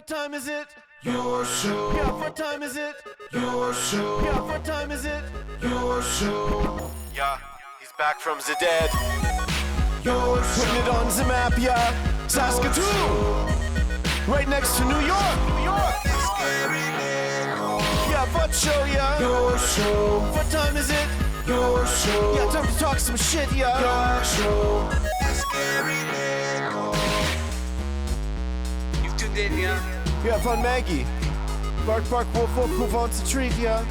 what time is it? Your show. Yeah, what time is it? Your show. Yeah, what time is it? Your show. Yeah, he's back from the dead. Your show. Putting it on the map, yeah. Saskatoon. Right next to New York. New York. Yeah, what show, yeah. Your show. What time is it? Your show. Yeah, time to talk some shit, yeah. Your show. You've tuned in, yeah? Yeah, fun Maggie. Bark, bark, wolf, wolf, move on to treat, yeah.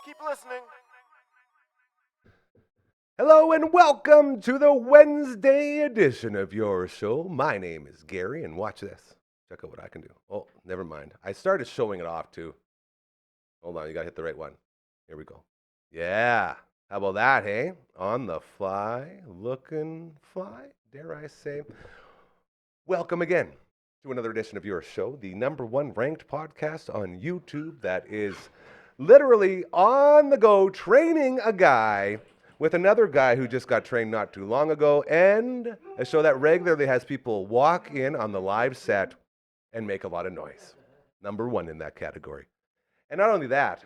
Keep listening. Hello and welcome to the Wednesday edition of your show. My name is Gary, and watch this. Check out what I can do. Oh, never mind. I started showing it off too. Hold on, you gotta hit the right one. Here we go. Yeah. How about that, hey? On the fly, looking fly, dare I say. Welcome again to another edition of your show, the number one ranked podcast on YouTube that is literally on the go training a guy with another guy who just got trained not too long ago, and a show that regularly has people walk in on the live set and make a lot of noise. Number one in that category. And not only that,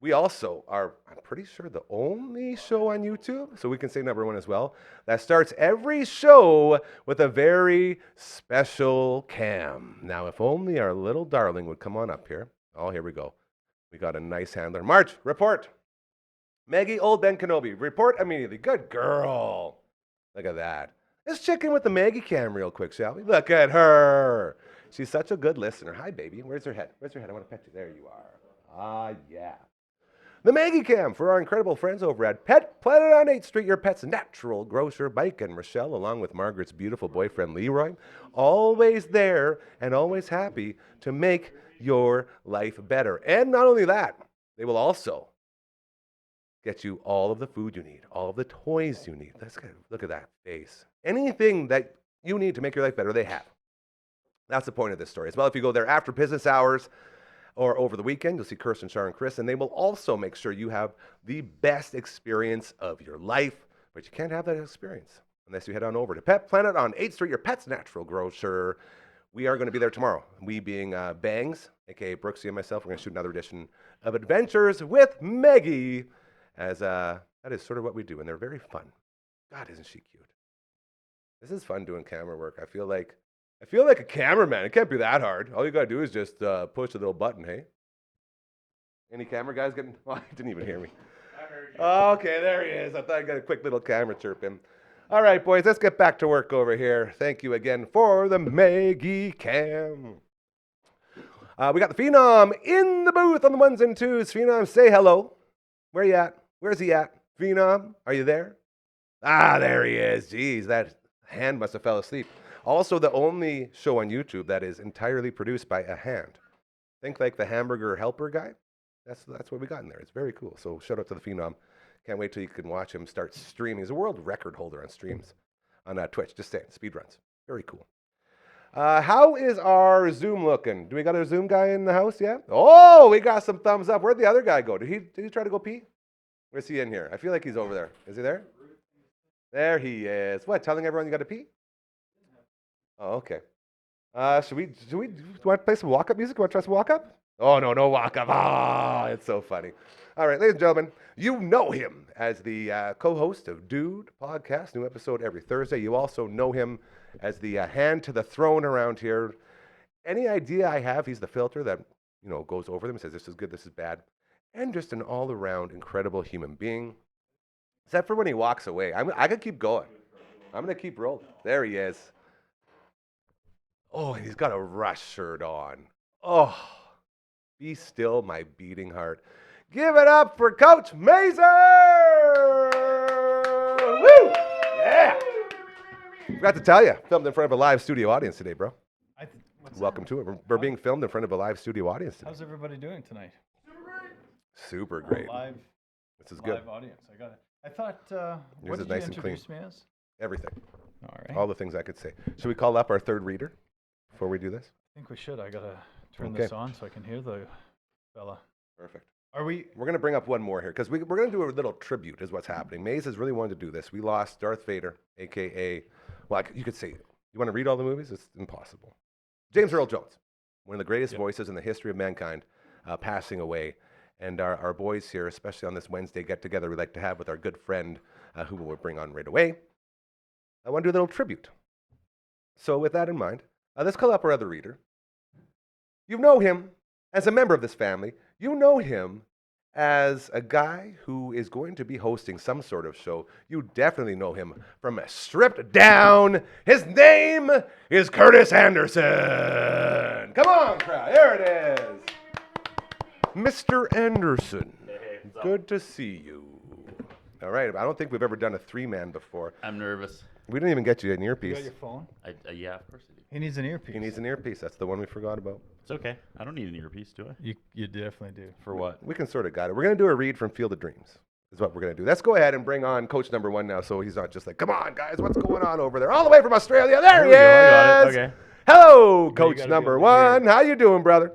we also are, I'm pretty sure, the only show on YouTube, so we can say number one as well, that starts every show with a very special cam. Now, if only our little darling would come on up here. Oh, here we go. We got a nice handler. March, report. Maggie, old Ben Kenobi, report immediately. Good girl. Look at that. Let's check in with the Maggie cam real quick, shall we? Look at her. She's such a good listener. Hi, baby. Where's her head? Where's her head? I want to pet you. There you are. Ah, yeah. The Maggie Cam for our incredible friends over at Pet Planet on 8th Street, your pet's natural grocer, Mike and Rochelle, along with Margaret's beautiful boyfriend, Leroy. Always there and always happy to make your life better. And not only that, they will also get you all of the food you need, all of the toys you need. Look at that face. Anything that you need to make your life better, they have. That's the point of this story. As well, if you go there after business hours, or over the weekend, you'll see Kirsten, Shar, and Chris, and they will also make sure you have the best experience of your life. But you can't have that experience unless you head on over to Pet Planet on 8th Street, your pet's natural grocer. We are going to be there tomorrow. We being Bangs, a.k.a. Brooksy and myself, we're going to shoot another edition of Adventures with Maggie, as that is sort of what we do, and they're very fun. God, isn't she cute? This is fun doing camera work. I feel like a cameraman. It can't be that hard. All you got to do is just push the little button, hey? Any camera guys getting... Oh, he didn't even hear me. I heard you. Okay, there he is. I thought I got a quick little camera chirp in. All right, boys, let's get back to work over here. Thank you again for the Maggie Cam. We got the Phenom in the booth on the ones and twos. Phenom, say hello. Where you at? Where's he at? Phenom, are you there? Ah, there he is. Jeez, that hand must have fell asleep. Also, the only show on YouTube that is entirely produced by a hand. Think like the hamburger helper guy. That's what we got in there. It's very cool. So shout out to the Phenom. Can't wait till you can watch him start streaming. He's a world record holder on streams on Twitch. Just saying, speed runs. Very cool. How is our Zoom looking? Do we got a Zoom guy in the house yet? Oh, we got some thumbs up. Where'd the other guy go? Did he try to go pee? Where's he in here? I feel like he's over there. Is he there? There he is. What, telling everyone you got to pee? Oh, okay. Should we want to play some walk-up music? Want to try some walk-up? Oh, no walk-up. Ah, it's so funny. All right, ladies and gentlemen, you know him as the co-host of Dude Podcast, new episode every Thursday. You also know him as the hand to the throne around here. Any idea I have, he's the filter that, goes over them and says, this is good, this is bad. And just an all-around incredible human being. Except for when he walks away. I could keep going. I'm going to keep rolling. There he is. Oh, and he's got a Rush shirt on. Oh, be still my beating heart. Give it up for Coach Mazer! Woo! Yeah! Forgot to tell you, filmed in front of a live studio audience today, bro. Welcome to it. We're being filmed in front of a live studio audience today. How's everybody doing tonight? Super great. Live. This is good. Live audience. I got it. I thought. Yours What is did nice you and clean. introduce me as? Everything. All right. All the things I could say. Should we call up our third reader before we do this? I think we should. I gotta turn Okay. this on so I can hear the fella. Perfect. Are we? We're going to bring up one more here because we're going to do a little tribute is what's happening. Maze has really wanted to do this. We lost Darth Vader, a.k.a. Well, you could say, you want to read all the movies? It's impossible. James Earl Jones, one of the greatest voices in the history of mankind, passing away. And our boys here, especially on this Wednesday get-together we like to have with our good friend, who we'll bring on right away, I want to do a little tribute. So with that in mind, let's call up our other reader. You know him as a member of this family. You know him as a guy who is going to be hosting some sort of show. You definitely know him from a Stripped Down. His name is Curtis Anderson. Come on, crowd. There it is. Mr. Anderson. Hey, Good to see you. All right. I don't think we've ever done a three-man before. I'm nervous. We didn't even get you an You earpiece. got your phone? Yeah, of course I do. He needs an earpiece. He needs an earpiece. That's the one we forgot about. It's okay. I don't need an earpiece, do I? You definitely do. For what? We can sort of got it. We're going to do a read from Field of Dreams is what we're going to do. Let's go ahead and bring on coach number one now so he's not just like, come on, guys, what's going on over there? All the way from Australia. There he is. I got it. Okay. Hello, you coach gotta number be able to hear. one. How you doing, brother?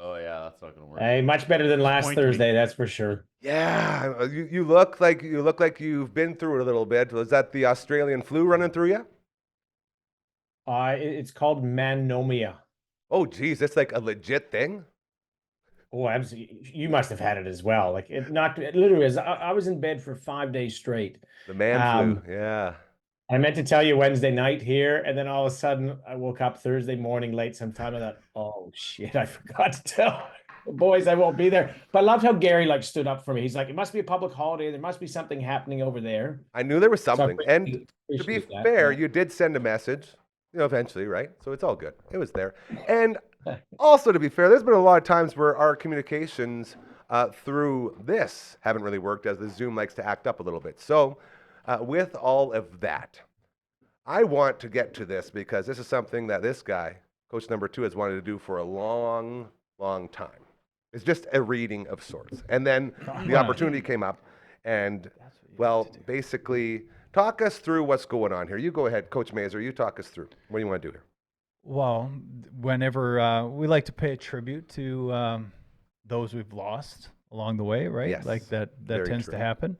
Oh yeah, that's not gonna work. Hey, much better than last Point to me. Thursday, that's for sure. Yeah, you look like you've been through it a little bit. Was that the Australian flu running through you? It's called manomia. Oh, geez, it's like a legit thing. Oh, absolutely. You must have had it as well. Like it literally is. I was in bed for 5 days straight. The man flu. Yeah. I meant to tell you Wednesday night here, and then all of a sudden I woke up Thursday morning late sometime. I thought, oh shit, I forgot to tell the boys I won't be there. But I loved how Gary stood up for me. He's like, it must be a public holiday. There must be something happening over there. I knew there was So I something. And to be appreciate that, fair, yeah. you did send a message, eventually, right? So it's all good. It was there. And also, to be fair, there's been a lot of times where our communications through this haven't really worked as the Zoom likes to act up a little bit. So with all of that, I want to get to this because this is something that this guy, coach number two, has wanted to do for a long, long time. It's just a reading of sorts. And then the opportunity came up and, well, basically, talk us through what's going on here. You go ahead, Coach Mazer. You talk us through. What do you want to do here? Well, whenever we like to pay a tribute to those we've lost along the way, right? Yes, Like that very tends true. to happen.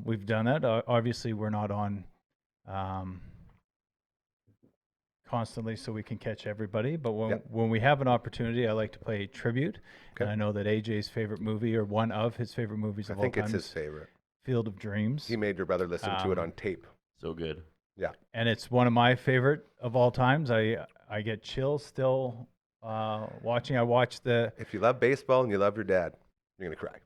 We've done that. Obviously, we're not on constantly so we can catch everybody. But when we have an opportunity, I like to play tribute. Okay. And I know that AJ's favorite movie, or one of his favorite movies I of all think time, it's his is favorite. Field of Dreams. He made your brother listen to it on tape. So good. Yeah. And it's one of my favorite of all times. I get chills still watching. I watched the. If you love baseball and you love your dad, you're going to cry.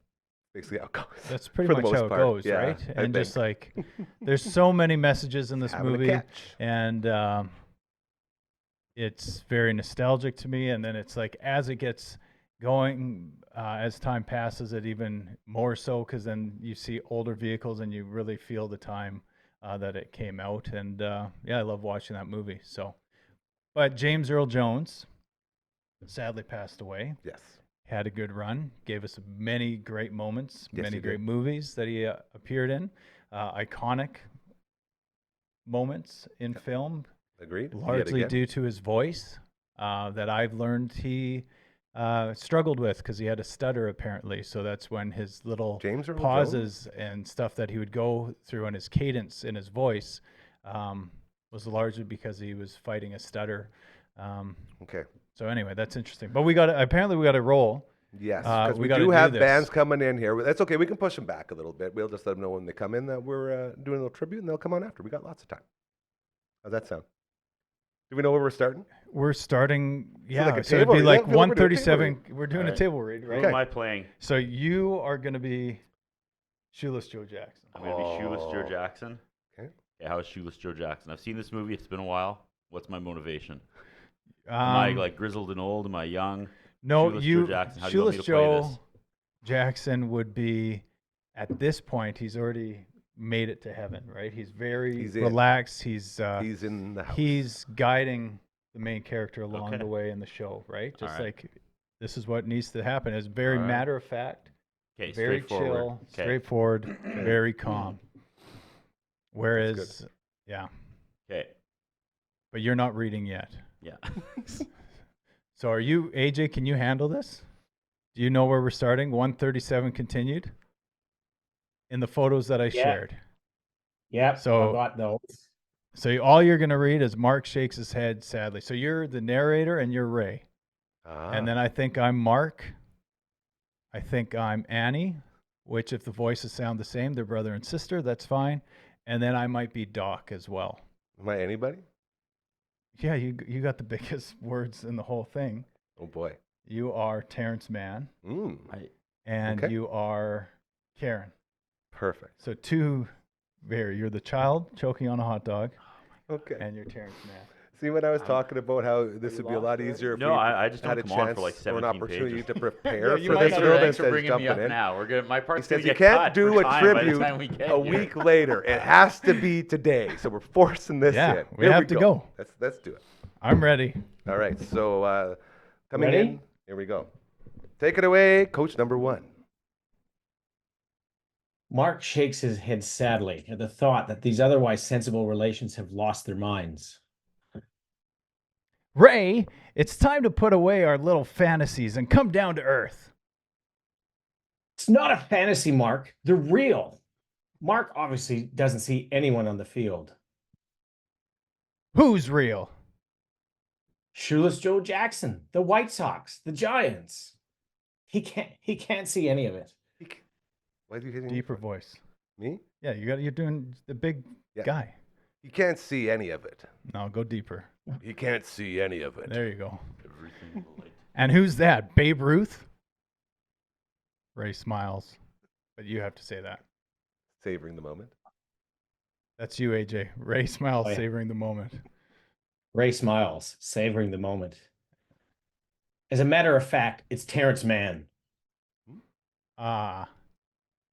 Basically how it goes. That's pretty For the much most how it part, goes, yeah, right? I And just think. like, there's so many messages in this Having a movie, catch. and it's very nostalgic to me. And then it's like as it gets going, as time passes, it even more so because then you see older vehicles and you really feel the time that it came out. And yeah, I love watching that movie. So, but James Earl Jones sadly passed away. Yes. Had a good run, gave us many great moments, Yes, many he great did. movies that he appeared in, iconic moments in film, Agreed? Yet largely again. due to his voice that I've learned he struggled with because he had a stutter apparently. So that's when his little James Earl pauses and stuff that he would go through and his cadence in his voice was largely because he was fighting a stutter. Okay. So anyway, that's interesting. But we got to roll. Yes, because we gotta do do have this. bands coming in here. That's okay. We can push them back a little bit. We'll just let them know when they come in that we're doing a little tribute, and they'll come on after. We got lots of time. How's that sound? Do we know where we're starting? We're starting, yeah. like a So it'd table be read. like Yeah, we're doing a table 137. We're doing a Alright. table read, right? Who am I playing? So you are going to be Shoeless Joe Jackson. I'm gonna be Shoeless Joe Oh. Jackson. Okay. How is Shoeless Joe Jackson? I've seen this movie. It's been a while. What's my motivation? Am I like grizzled and old? Am I young? no, Shoeless you Joe Jackson? How do you want me Shoeless to play Joe this? Jackson would be at this point. He's already made it to heaven, right? He's very He's in. relaxed. He's in the house. He's guiding the main character along Okay. the way in the show, right? Just Alright. like this is what needs to happen. It's very Alright. matter of fact. Okay, Very straightforward. chill, Okay. straightforward, very calm. Whereas, yeah, Okay. but you're not reading yet. Yeah. So are you, AJ, can you handle this? Do you know where we're starting? 137 continued in the photos that I Yeah. shared. Yep, So- I got those. So all you're going to read is Mark shakes his head sadly. So you're the narrator and you're Ray. And then I think I'm Mark. I think I'm Annie, which if the voices sound the same, they're brother and sister, that's fine. And then I might be Doc as well. Am I anybody? Yeah, you got the biggest words in the whole thing. Oh boy. You are Terrence Mann. And Okay. you are Karen. Perfect. So you're the child choking on a hot dog. Okay. And you're Terrence Mann. See, when I was talking about how this would be a lot easier if No, we I just had don't a come on chance for like or 17 an opportunity pages. to prepare You for might this not. film Thanks for instead of bringing me jumping up in. now. My He part's says gonna you get can't cut do for a time by the tribute time we get a here. week later. It has to be today. So we're forcing this Yeah, in. we Here have to go. Let's do it. I'm ready. All right. So coming Ready? in. Here we go. Take it away, coach number 1. Mark shakes his head sadly at the thought that these otherwise sensible relations have lost their minds. Ray, it's time to put away our little fantasies and come down to earth. It's not a fantasy, Mark. They're real. Mark obviously doesn't see anyone on the field. Who's real? Shoeless Joe Jackson, the White Sox, the Giants. He can't see any of it. Why are you hitting me Deeper for? voice. Me? Yeah, you're doing the big Yeah. guy. You can't see any of it. No, go deeper. You can't see any of it. There you go. Everything will light. And who's that? Babe Ruth? Ray smiles. But you have to say that. Savoring the moment. That's you, AJ. Ray smiles, Oh, yeah. savoring the moment. Ray smiles, savoring the moment. As a matter of fact, it's Terrence Mann. Ah.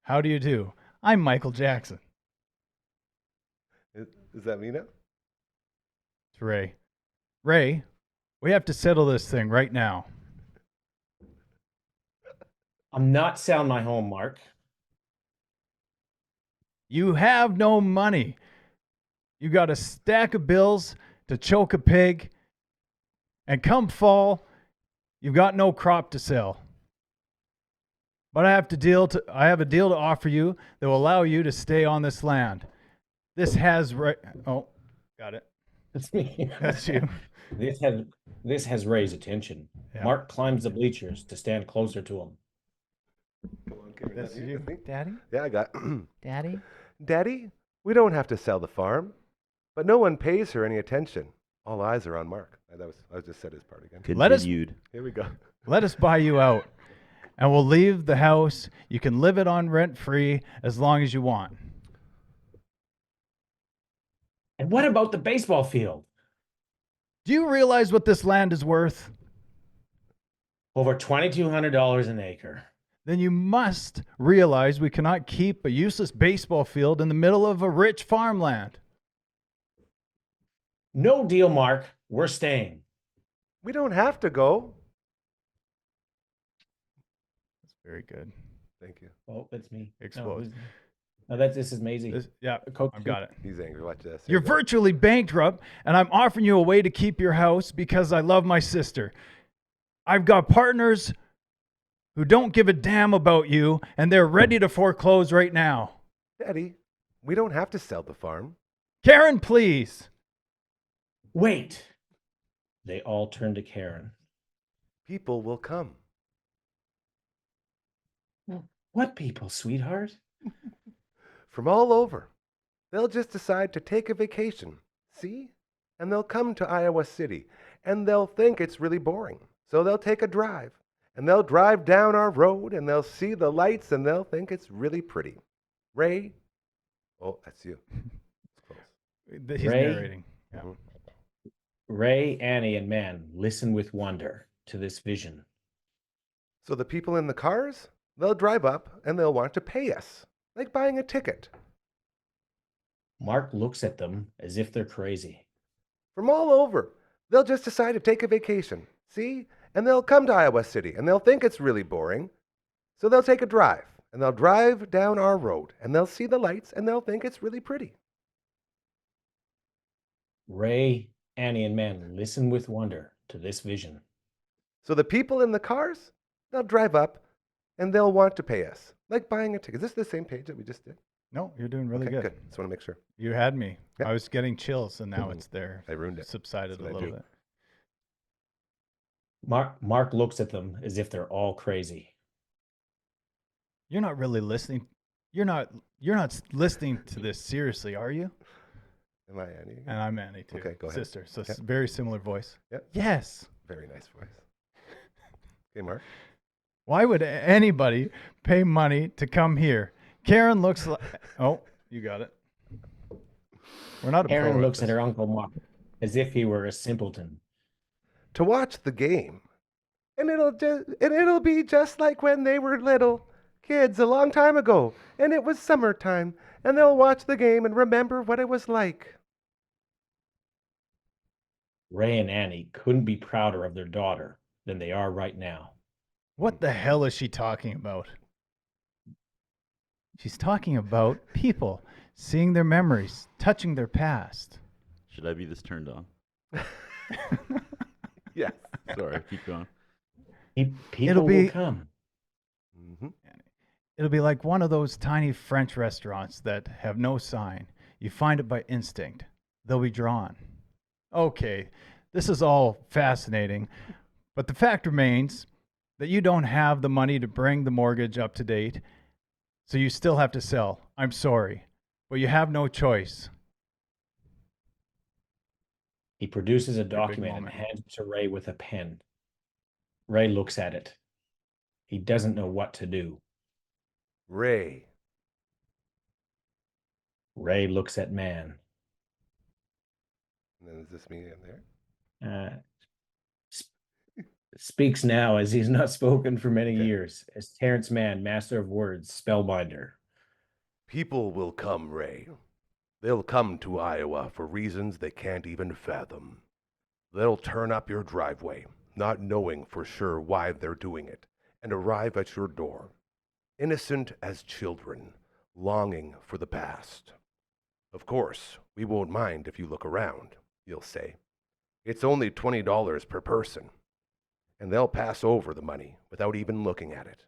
How do you do? I'm Michael Jackson. Is that me now? It's Ray. Ray, we have to settle this thing right now. I'm not selling my home, Mark. You have no money. You got a stack of bills to choke a pig, and come fall, you've got no crop to sell. But I have a deal to offer you that will allow you to stay on this land. This has got it. That's me. That's you. This has Ray's attention. Yeah. Mark climbs the bleachers to stand closer to him. Come on, Karen. That's you. Me? Daddy? Yeah, I got. Daddy? Daddy, we don't have to sell the farm, but no one pays her any attention. All eyes are on Mark. I just said his part again. Let us- Continued. Here we go. Let us buy you out, and we'll leave the house. You can live it on rent-free as long as you want. And what about the baseball field? Do you realize what this land is worth? Over $2,200 an acre. Then you must realize we cannot keep a useless baseball field in the middle of a rich farmland. No deal, Mark. We're staying. We don't have to go. That's very good. Thank you. Oh, that's me. Explode. No, this is Maisie. Yeah, Coach, I've got it. He's angry. Watch this. You're virtually bankrupt, and I'm offering you a way to keep your house because I love my sister. I've got partners who don't give a damn about you, and they're ready to foreclose right now. Daddy, we don't have to sell the farm. Karen, please. Wait. They all turn to Karen. People will come. What people, sweetheart? From all over. They'll just decide to take a vacation. See? And they'll come to Iowa City. And they'll think it's really boring. So they'll take a drive. And they'll drive down our road. And they'll see the lights. And they'll think it's really pretty. Ray? Oh, that's you. He's Ray? narrating. Yeah. Ray, Annie, and Mann listen with wonder to this vision. So the people in the cars, they'll drive up and they'll want to pay us, like buying a ticket. Mark looks at them as if they're crazy. From all over, they'll just decide to take a vacation, see? And they'll come to Iowa City and they'll think it's really boring. So they'll take a drive and they'll drive down our road and they'll see the lights and they'll think it's really pretty. Ray, Annie, and Mann listen with wonder to this vision. So the people in the cars, they'll drive up and they'll want to pay us, like buying a ticket. Is this the same page that we just did? No, you're doing really Okay, good. Just want to make sure. You had me. Yep. I was getting chills, and now it's there. I ruined it. Subsided a That's what I little do. bit. Mark looks at them as if they're all crazy. You're not really listening. You're not listening to this seriously, are you? Am I Annie? And I'm Annie too. Okay, go ahead. Sister. So Yep. very similar voice. Yep. Yes. Very nice voice. Okay, Mark. Why would anybody pay money to come here? Karen looks like. Oh, you got it. We're not a pro Karen at looks at this. her Uncle Mark as if he were a simpleton. To watch the game. And it'll be just like when they were little kids a long time ago, and it was summertime, and they'll watch the game and remember what it was like. Ray and Annie couldn't be prouder of their daughter than they are right now. What the hell is she talking about? She's talking about people seeing their memories, touching their past. Should I be this turned on? Yes. Sorry, keep going. People will come. Mm-hmm. It'll be like one of those tiny French restaurants that have no sign. You find it by instinct. They'll be drawn. Okay, this is all fascinating, but the fact remains that you don't have the money to bring the mortgage up to date, so you still have to sell. I'm sorry, but you have no choice. He produces a big document and moment. hands it to Ray with a pen. Ray looks at it. He doesn't know what to do. Ray. Ray looks at Man. And then is this me in there? Speaks now as he's not spoken for many Okay. years, as Terrence Mann, master of words, spellbinder. People will come, Ray. They'll come to Iowa for reasons they can't even fathom. They'll turn up your driveway, not knowing for sure why they're doing it, and arrive at your door, innocent as children, longing for the past. Of course, we won't mind if you look around, you'll say. It's only $20 per person, and they'll pass over the money without even looking at it.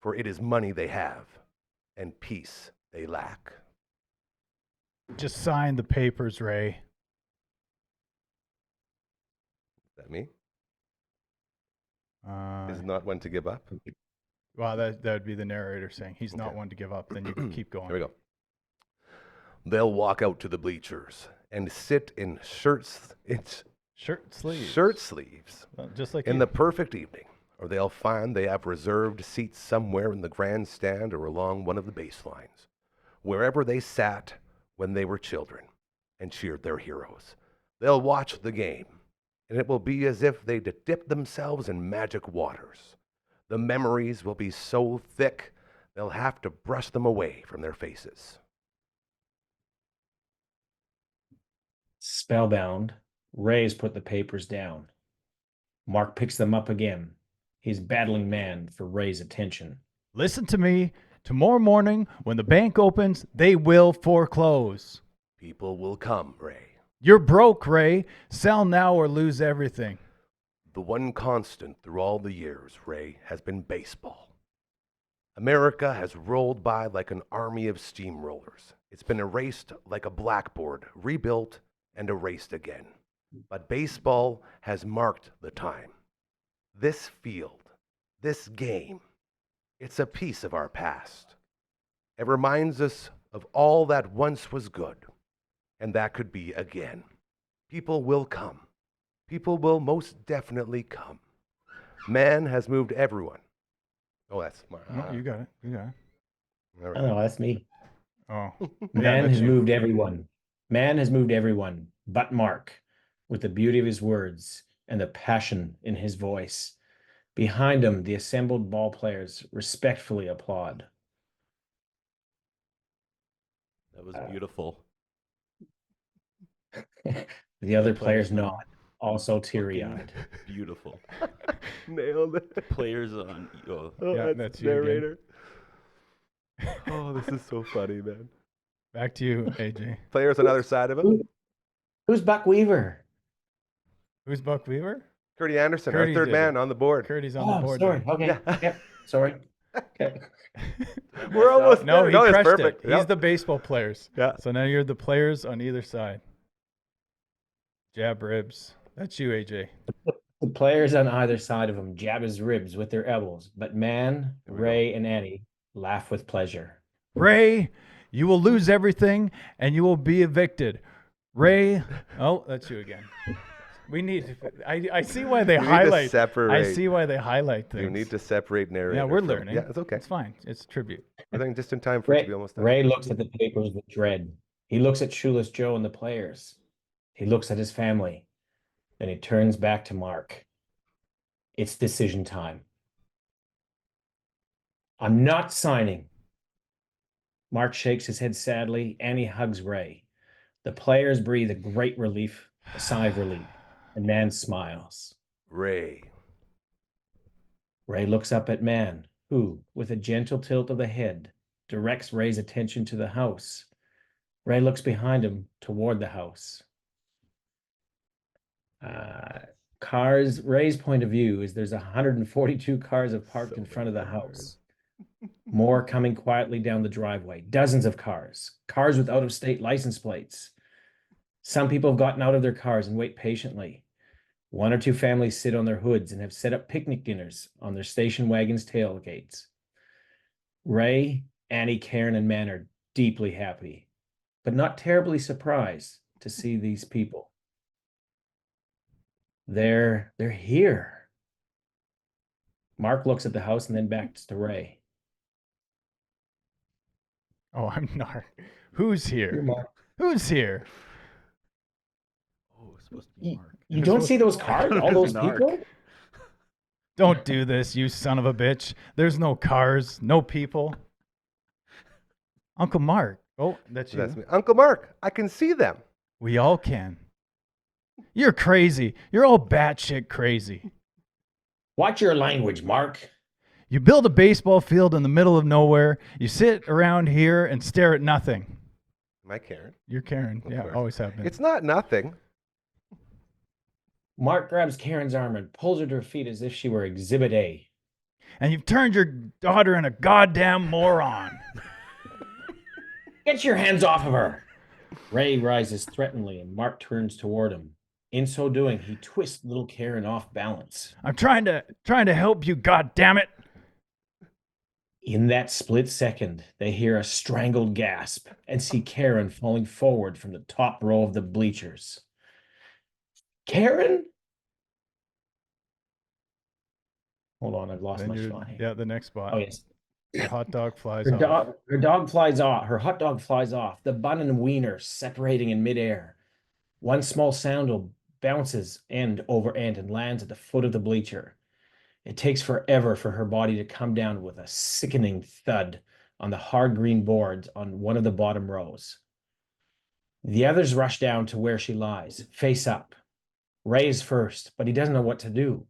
For it is money they have, and peace they lack. Just sign the papers, Ray. Is that me? Uh, Is not one to give up? well, that would be the narrator saying he's not Okay. one to give up. Then you can keep going. Here we go. They'll walk out to the bleachers and sit in shirt sleeves Well, just like in you. the perfect evening, or they'll find they have reserved seats somewhere in the grandstand or along one of the baselines, wherever they sat when they were children and cheered their heroes. They'll watch the game, and it will be as if they'd dipped themselves in magic waters. The memories will be so thick, they'll have to brush them away from their faces. Spellbound, Ray's put the papers down. Mark picks them up again. He's battling Man for Ray's attention. Listen to me. Tomorrow morning, when the bank opens, they will foreclose. People will come, Ray. You're broke, Ray. Sell now or lose everything. The one constant through all the years, Ray, has been baseball. America has rolled by like an army of steamrollers. It's been erased like a blackboard, rebuilt and erased again. But baseball has marked the time. This field, this game, it's a piece of our past. It reminds us of all that once was good, and that could be again. People will come. People will most definitely come. Man has moved everyone. Oh, that's my. No, you got it. You got it. All Oh, no, that's me. Oh, Man that's has you. moved everyone. Man has moved everyone but Mark, with the beauty of his words and the passion in his voice. Behind him, the assembled ball players respectfully applaud. That was beautiful. The other players players know. nod, also teary-eyed. Beautiful. Nailed it. Players on. Oh, Oh, Yeah, that's you again. narrator. Oh, this is so funny, man. Back to you, AJ. Players on the other side of him. Who's Buck Weaver? Who's Buck Weaver? Curdy Anderson, Curdy our third did man it. on the board. Curdy's on the board. Sorry. there. Okay. Yeah. Yep. Sorry. Okay. We're almost No, there. he It's crushed perfect. it. He's Yep. the baseball players. Yeah. So now you're the players on either side. Jab ribs. That's you, AJ. The players on either side of him jab his ribs with their elbows, but Man, Here we Ray, and Annie laugh with pleasure. Ray, you will lose everything and you will be evicted. Ray, oh, that's you again. We need. I see why they You need to highlight. I separate. see why they highlight things. You need to separate narrator. Yeah, we're from- learning. Yeah, it's okay. It's fine. It's tribute. I think just in time for it to be almost done. Ray looks at the papers with dread. He looks at Shoeless Joe and the players. He looks at his family. Then he turns back to Mark. It's decision time. I'm not signing. Mark shakes his head sadly. Annie hugs Ray. The players breathe a great relief, a sigh of relief, and Man smiles. Ray. Ray looks up at Man, who, with a gentle tilt of the head, directs Ray's attention to the house. Ray looks behind him toward the house. Cars, Ray's point of view is there's 142 cars have parked in front of the house. More coming quietly down the driveway. Dozens of cars. Cars with out-of-state license plates. Some people have gotten out of their cars and wait patiently. One or two families sit on their hoods and have set up picnic dinners on their station wagons' tailgates. Ray, Annie, Karen, and Man are deeply happy, but not terribly surprised to see these people. They're here. Mark looks at the house and then back to Ray. Oh, I'm not. Who's here? Mark. Who's here? Oh, it's supposed to be Mark. You don't see those cars? All those people? Don't do this, you son of a bitch. There's no cars, no people. Uncle Mark. Oh, that's you. That's me. Uncle Mark, I can see them. We all can. You're crazy. You're all batshit crazy. Watch your language, Mark. You build a baseball field in the middle of nowhere. You sit around here and stare at nothing. Am I Karen? You're Karen. Of Yeah, course. always have been. It's not nothing. Mark grabs Karen's arm and pulls her to her feet as if she were Exhibit A. And you've turned your daughter into a goddamn moron. Get your hands off of her. Ray rises threateningly and Mark turns toward him. In so doing, he twists little Karen off balance. I'm trying to help you, goddammit. In that split second, they hear a strangled gasp and see Karen falling forward from the top row of the bleachers. Karen? Hold on, I've lost Then my you're- spot. Yeah, the next spot. Oh, yes. The hot dog flies Her off. dog flies off. Her hot dog flies off. The bun and wiener separating in midair. One small sandal bounces end over end and lands at the foot of the bleacher. It takes forever for her body to come down with a sickening thud on the hard green boards on one of the bottom rows. The others rush down to where she lies, face up. Ray is first, but he doesn't know what to do.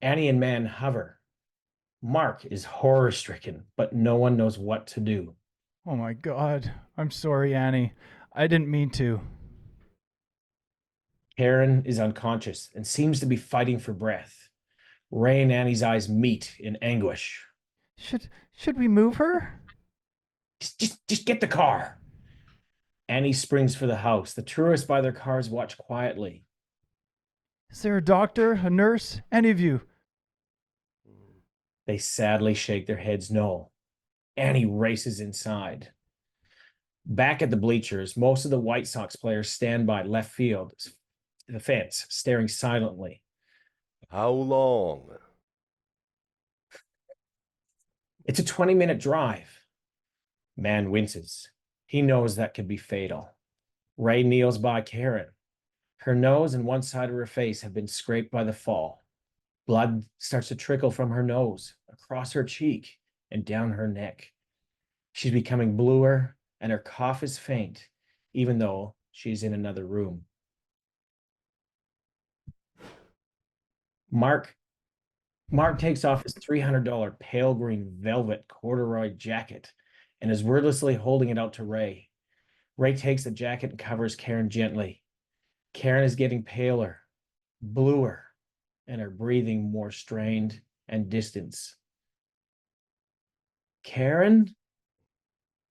Annie and Man hover. Mark is horror-stricken, but no one knows what to do. Oh my God. I'm sorry, Annie. I didn't mean to. Karen is unconscious and seems to be fighting for breath. Ray and Annie's eyes meet in anguish. Should we move her? Just get the car. Annie springs for the house. The tourists by their cars watch quietly. Is there a doctor, a nurse, any of you? They sadly shake their heads no. Annie races inside. Back at the bleachers, most of the White Sox players stand by left field, the fence, staring silently. How long? It's a 20-minute drive. Man winces. He knows that could be fatal. Ray kneels by Karen. Her nose and one side of her face have been scraped by the fall. Blood starts to trickle from her nose, across her cheek, and down her neck. She's becoming bluer, and her cough is faint, even though she's in another room. Mark takes off his $300 pale green velvet corduroy jacket and is wordlessly holding it out to Ray. Ray takes the jacket and covers Karen gently. Karen is getting paler, bluer, and her breathing more strained and distant. Karen,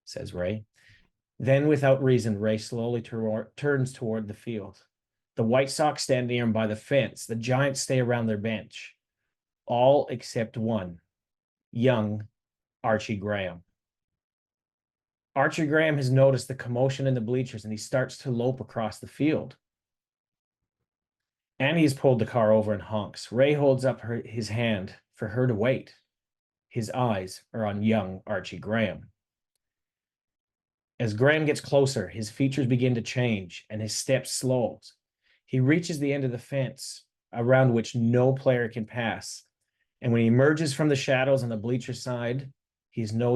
says Ray. Then, without reason, Ray slowly turns toward the field. The White Sox stand near him by the fence. The Giants stay around their bench. All except one, young Archie Graham. Archie Graham has noticed the commotion in the bleachers and he starts to lope across the field. Annie has pulled the car over and honks. Ray holds up his hand for her to wait. His eyes are on young Archie Graham. As Graham gets closer, his features begin to change and his step slows. He reaches the end of the fence, around which no player can pass. And when he emerges from the shadows on the bleacher side, he's no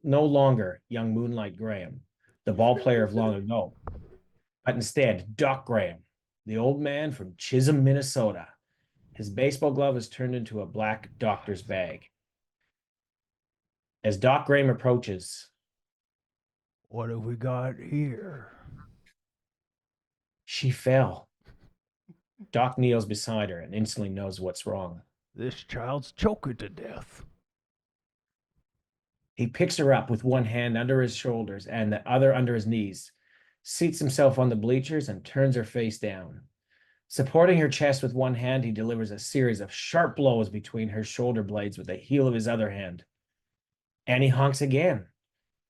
longer young Moonlight Graham, the ball player of long ago, but instead Doc Graham, the old man from Chisholm, Minnesota. His baseball glove is turned into a black doctor's bag. As Doc Graham approaches, What have we got here? she fell. Doc kneels beside her and instantly knows what's wrong. This child's choking to death. He picks her up with one hand under his shoulders and the other under his knees, seats himself on the bleachers, and turns her face down. Supporting her chest with one hand, he delivers a series of sharp blows between her shoulder blades with the heel of his other hand. Annie honks again.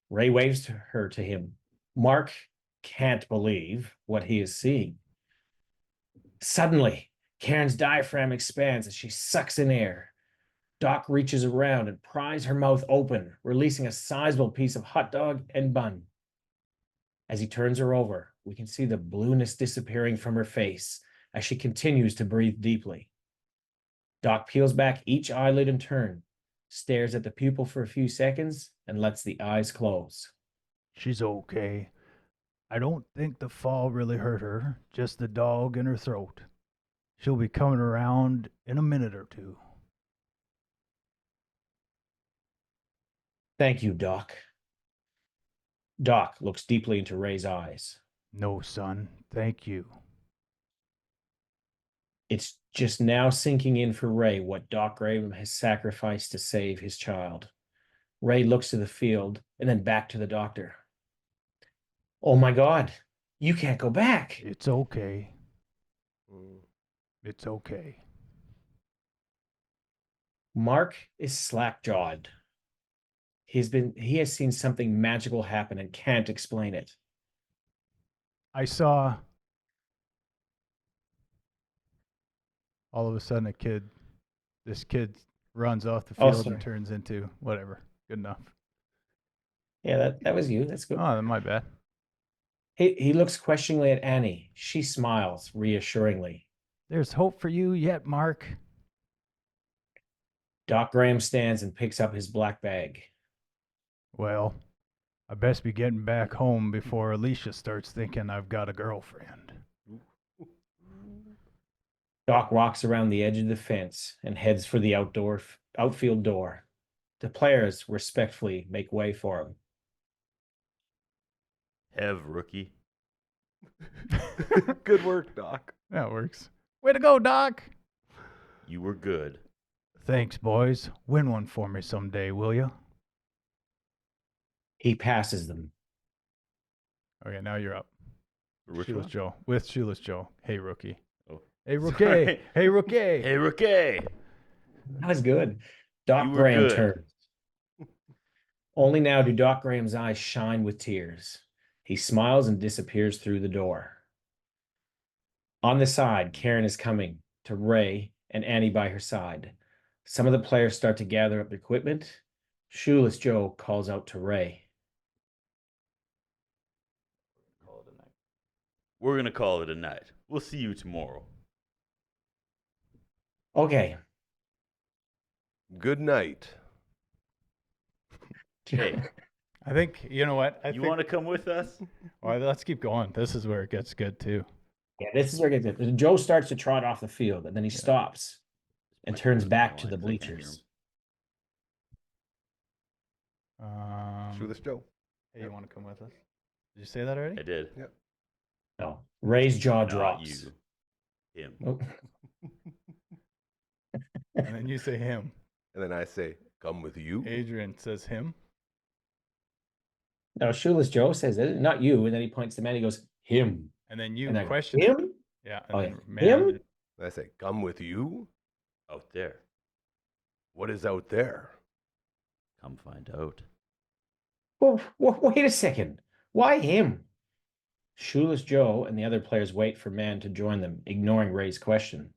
Ray waves her to him. Mark can't believe what he is seeing. Suddenly, Karen's diaphragm expands as she sucks in air. Doc reaches around and pries her mouth open, releasing a sizable piece of hot dog and bun. As he turns her over, we can see the blueness disappearing from her face as she continues to breathe deeply. Doc peels back each eyelid in turn, stares at the pupil for a few seconds, and lets the eyes close. She's okay. I don't think the fall really hurt her, just the dog in her throat. She'll be coming around in a minute or two. Thank you, Doc. Doc looks deeply into Ray's eyes. No, son, thank you. It's just now sinking in for Ray what Doc Graham has sacrificed to save his child. Ray looks to the field and then back to the doctor. Oh my God, you can't go back. It's okay. It's okay. Mark is slack-jawed. He has seen something magical happen and can't explain it. I saw all of a sudden this kid runs off the field and turns into whatever. Good enough. Yeah, that was you. That's good. Oh, my bad. He looks questioningly at Annie. She smiles reassuringly. There's hope for you yet, Mark. Doc Graham stands and picks up his black bag. Well, I best be getting back home before Alicia starts thinking I've got a girlfriend. Doc walks around the edge of the fence and heads for the outfield door. The players respectfully make way for him. Have, rookie. Good work, Doc. That works. Way to go, Doc. You were good. Thanks, boys. Win one for me someday, will you? He passes them. Okay, now you're up. Which Shoeless one? Joe. With Shoeless Joe. Hey, rookie. Oh. Hey, rookie. Sorry. Hey, rookie. Hey, rookie. That was good. Doc You were Graham good. turns. Only now do Doc Graham's eyes shine with tears. He smiles and disappears through the door. On the side, Karen is coming to Ray and Annie by her side. Some of the players start to gather up equipment. Shoeless Joe calls out to Ray. We're going to call it a night. We'll see you tomorrow. Okay. Good night. Hey, I think, you know what? you want to come with us? Well, let's keep going. This is where it gets good, too. Yeah, this is where it gets good. Joe starts to trot off the field, and then he stops and turns back to the bleachers. Shoeless Joe. Hey, you want to come with us? Did you say that already? I did. Yep. No. Ray's jaw Not drops. you. Him. Oh. And then you say him. And then I say, come with you. Adrian says him. No, Shoeless Joe says it, not you. And then he points to man. He goes, him. And then you And I go, question it. him? Yeah. And Oh, then yeah. man, Him? I say, come with you? Out there. What is out there? Come find out. Well, wait a second. Why him? Shoeless Joe and the other players wait for man to join them, ignoring Ray's question.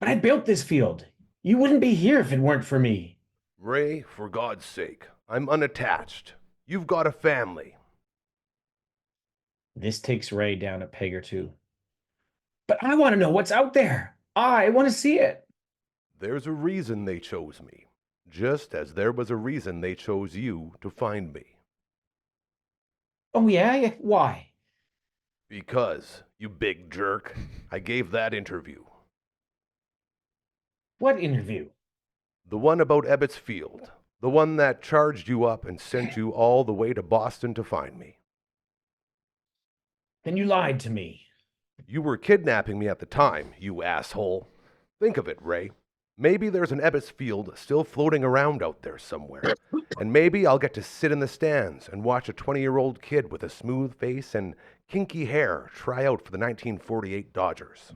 But I built this field. You wouldn't be here if it weren't for me. Ray, for God's sake, I'm unattached. You've got a family. This takes Ray down a peg or two. But I want to know what's out there. I want to see it. There's a reason they chose me, just as there was a reason they chose you to find me. Oh, yeah? Why? Because, you big jerk, I gave that interview. What interview? The one about Ebbets Field. The one that charged you up and sent you all the way to Boston to find me. Then you lied to me. You were kidnapping me at the time, you asshole. Think of it, Ray. Maybe there's an Ebbets Field still floating around out there somewhere. And maybe I'll get to sit in the stands and watch a 20-year-old kid with a smooth face and kinky hair try out for the 1948 Dodgers.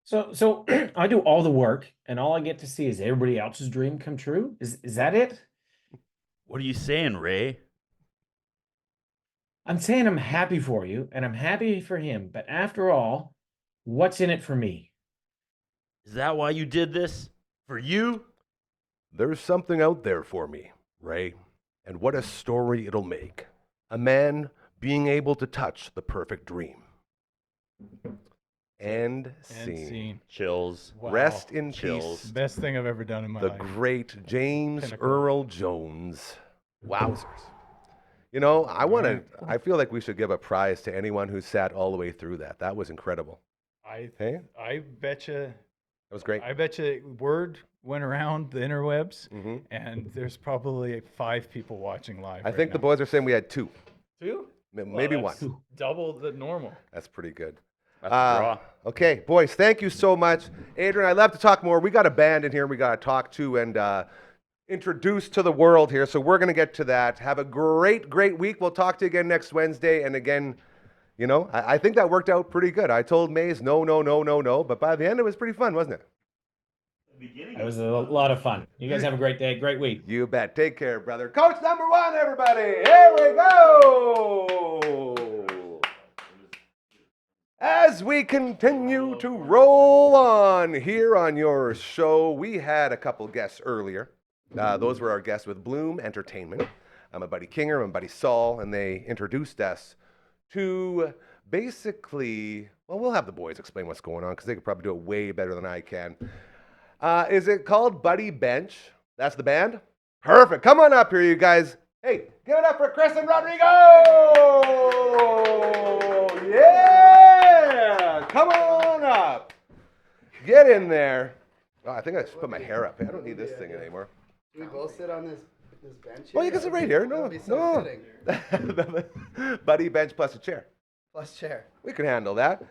So I do all the work, and all I get to see is everybody else's dream come true? Is that it? What are you saying, Ray? I'm saying I'm happy for you, and I'm happy for him, but after all, what's in it for me? Is that why you did this? For you? There's something out there for me, Ray. And what a story it'll make. A man being able to touch the perfect dream. And scene. Chills. Wow. Rest in Chills. peace. Best thing I've ever done in my The life. great James Pinnacle. Earl Jones. Wowzers. You know, I feel like we should give a prize to anyone who sat all the way through that. That was incredible. I bet you. That was great. I bet you word went around the interwebs, hmm and there's probably 5 people watching live. I think the boys are saying we had 2. 2? Maybe one. Double the normal. That's pretty good. That's a draw. Okay, boys, thank you so much. Adrian, I'd love to talk more. We got a band in here we got to talk to and introduce to the world here, so we're going to get to that. Have a great week. We'll talk to you again next Wednesday. And again, you know, I think that worked out pretty good. I told Maze no, but by the end it was pretty fun, wasn't it? It was a lot of fun. You guys have a great day, great week. You bet. Take care, brother. Coach number 1, everybody. Here we go. As we continue to roll on here on your show, we had a couple guests earlier. Those were our guests with Bloom Entertainment. My buddy Kinger, my buddy Saul, and they introduced us to basically, well, we'll have the boys explain what's going on because they could probably do it way better than I can. Is it called Buddy Bench? That's the band? Perfect. Come on up here, you guys. Hey, give it up for Chris and Rodrigo! Yeah! Come on up. Get in there. Oh, I think I should put my hair up. I don't need this thing anymore. Can we both sit on this bench? Well, you can sit right here. No, That'd be so fitting. Buddy bench plus a chair. Plus chair. We can handle that.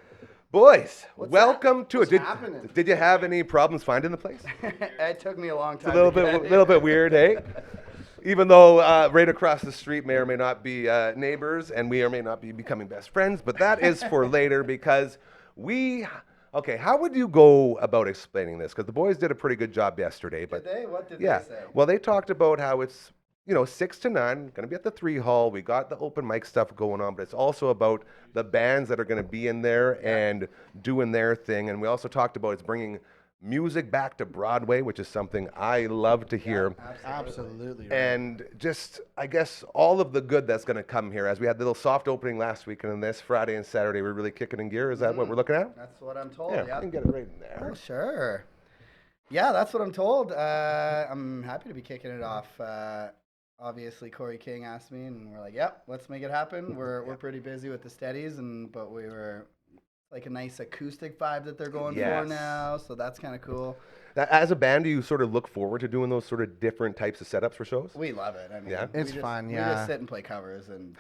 Boys, What's welcome to What's it. happening? Did you have any problems finding the place? It took me a long It's time. a little to get little bit weird, hey? Even though right across the street may or may not be neighbors, and we or may not be becoming best friends, but that is for later because okay, how would you go about explaining this? Because the boys did a pretty good job yesterday. But Did they? What did yeah, they say? well, they talked about how it's 6 to 9, going to be at the 3 Hall. We got the open mic stuff going on, but it's also about the bands that are going to be in there and doing their thing. And we also talked about it's bringing music back to Broadway, which is something I love to hear. Absolutely. Right. And just, I guess, all of the good that's going to come here. As we had the little soft opening last week, and then this Friday and Saturday, we're really kicking in gear. Is that what we're looking at? That's what I'm told. Yeah, Yeah. I can get it right in there. Oh, sure. Yeah, that's what I'm told. I'm happy to be kicking it off. Obviously, Corey King asked me, and we're like, "Yep, let's make it happen." We're pretty busy with the steadies, but we were like a nice acoustic vibe that they're going for Yes. now, so that's kind of cool. As a band, do you sort of look forward to doing those sort of different types of setups for shows? We love it. I mean, Yeah? we It's just- fun, We yeah. just sit and play covers and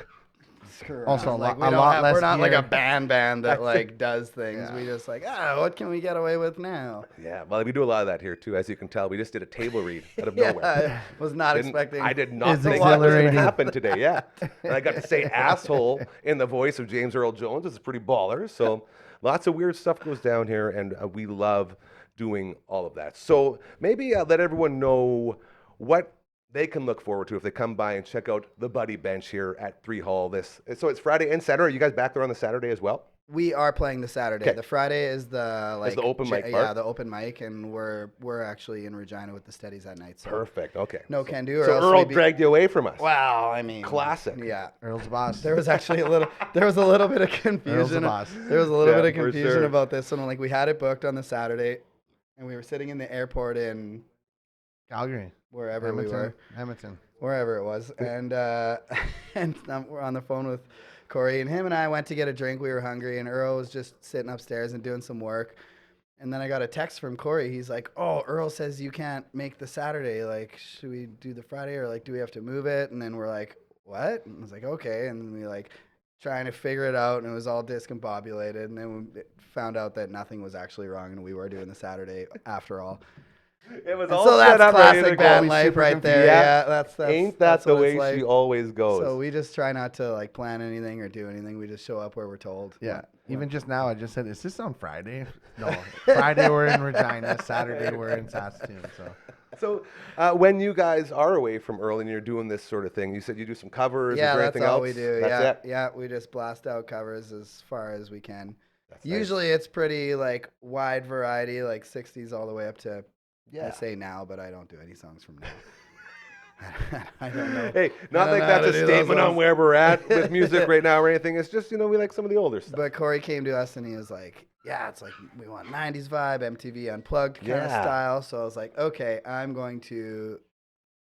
screw Also, around. a lot less we're not like a gear. band that like does things. Yeah. We just like, what can we get away with now? Yeah, well, we do a lot of that here too. As you can tell, we just did a table read out of Yeah, nowhere. I was not expecting. I did not It's think that was going to exhilarating. happen today. Yeah, and I got to say asshole in the voice of James Earl Jones. It's pretty baller. So lots of weird stuff goes down here, and we love doing all of that. So maybe let everyone know what they can look forward to if they come by and check out the Buddy Bench here at 3 Hall. So it's Friday and Saturday. Are you guys back there on the Saturday as well? We are playing the Saturday. 'Kay. The Friday is the the open mic part? Yeah, the open mic, and we're actually in Regina with the Steadies at night. So Perfect. Okay. no can do. Or So else Earl we'd be- dragged you away from us. Wow, I mean, Classic. Yeah. Earl's the boss. There was actually a little bit of confusion. boss. There was a little Yeah, bit of for confusion sure. about this one. Like we had it booked on the Saturday, and we were sitting in the airport in Calgary. wherever we were, Edmonton. wherever it was, and we're on the phone with Corey, and him and I went to get a drink. We were hungry, and Earl was just sitting upstairs and doing some work. And then I got a text from Corey. He's like, "Oh, Earl says you can't make the Saturday. Like, should we do the Friday, or like, do we have to move it?" And then we're like, "What?" And I was like, "Okay." And then we like trying to figure it out, and it was all discombobulated. And then we found out that nothing was actually wrong, and we were doing the Saturday after all. It was And all so set that's up ready to classic go. band We life super right confused. there. Yeah. Yeah, that's Ain't that that's the what way it's like. she always goes? So we just try not to like plan anything or do anything. We just show up where we're told. Yeah. Even just now, I just said, "Is this on Friday?" No. Friday we're in Regina. Saturday we're in Saskatoon. So So when you guys are away from Earl and you're doing this sort of thing, you said you do some covers. Yeah, Is there that's anything all else? we do. That's Yeah, it? yeah, we just blast out covers as far as we can. That's nice. Usually it's pretty like wide variety, like 60s all the way up to Yeah. I say now, but I don't do any songs from now. I don't know. Hey, not I like don't know that's how a to do those statement on ones. where we're at with music right now or anything. It's just, we like some of the older stuff. But Corey came to us and he was like, "Yeah, it's like we want 90s vibe, MTV Unplugged kind of Yeah. style." So I was like, "Okay, I'm going to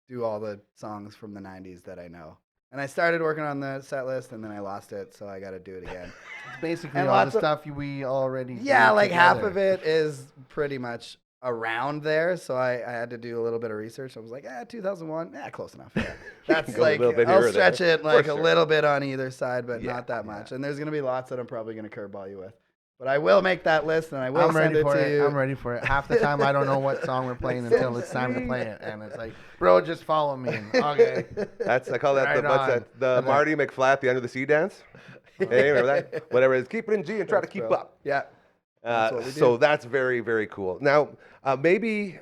do all the songs from the 90s that I know." And I started working on the set list and then I lost it, so I got to do it again. it's basically And all the lots of- stuff we already Yeah, do like half together. of it is pretty much around there, so I had to do a little bit of research. I was like, 2001, close enough. Yeah. That's Go a like, little bit I'll here or stretch there. it like For a sure. little bit on either side, but Yeah, not that much. And there's going to be lots that I'm probably going to curveball you with. But I will make that list and I will I'm send ready it for to it. you. I'm ready for it. Half the time I don't know what song we're playing until it's time to play it, and it's like, "Bro, just follow me." Okay. I call that Right what's on. that? The Marty McFly at the Under the Sea dance. Hey, remember that? Whatever it is, keep it in G and try to Thanks, keep bro. up. Yeah. That's what we So do. that's very, very cool. Now, maybe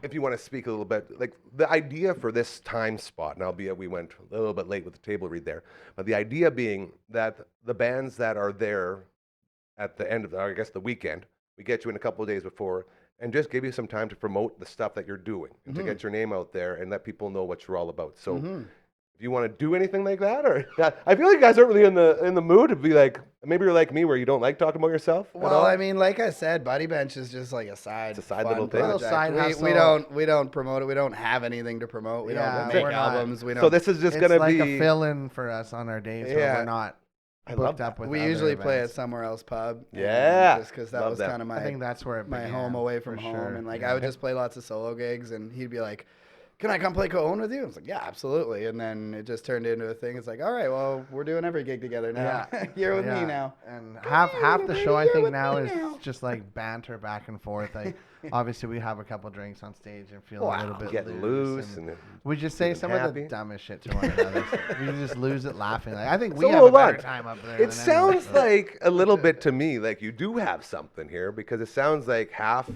if you want to speak a little bit, like the idea for this time spot, and albeit we went a little bit late with the table read there, but the idea being that the bands that are there at the end of, I guess, the weekend, we get you in a couple of days before and just give you some time to promote the stuff that you're doing and to get your name out there and let people know what you're all about. So if you want to do anything like that, or I feel like you guys aren't really in the mood to be like, maybe you're like me where you don't like talking about yourself at Well, all. I mean, like I said, Buddy Bench is just like a side, It's a side fun little thing. project. Little side we hustle. don't promote it. We don't have anything to promote. We Yeah, don't make we're not. albums. We don't. So this is just It's going to like be a fill-in for us on our days when Yeah. we're not I love booked up with we other usually play at events. Somewhere Else Pub. Yeah, Just because that love was that. kind of I think my that's where it my began, home away from for home, sure. and like Yeah. I would just play lots of solo gigs, and he'd be like, "Can I come play Cajon with you?" I was like, "Yeah, absolutely." And then it just turned into a thing. It's like, "All right, well, we're doing every gig together now. Yeah. You're with Yeah. me now." And half the show I You're think with now me is now. just like banter back and forth. Like obviously we have a couple drinks on stage and feel a little bit get loose and we just say feeling some of happy. the dumbest shit to one another. We just lose it laughing. Like I think we So have a hold better on. time up there. It than sounds anyone, so. like a little bit to me like you do have something here because it sounds like half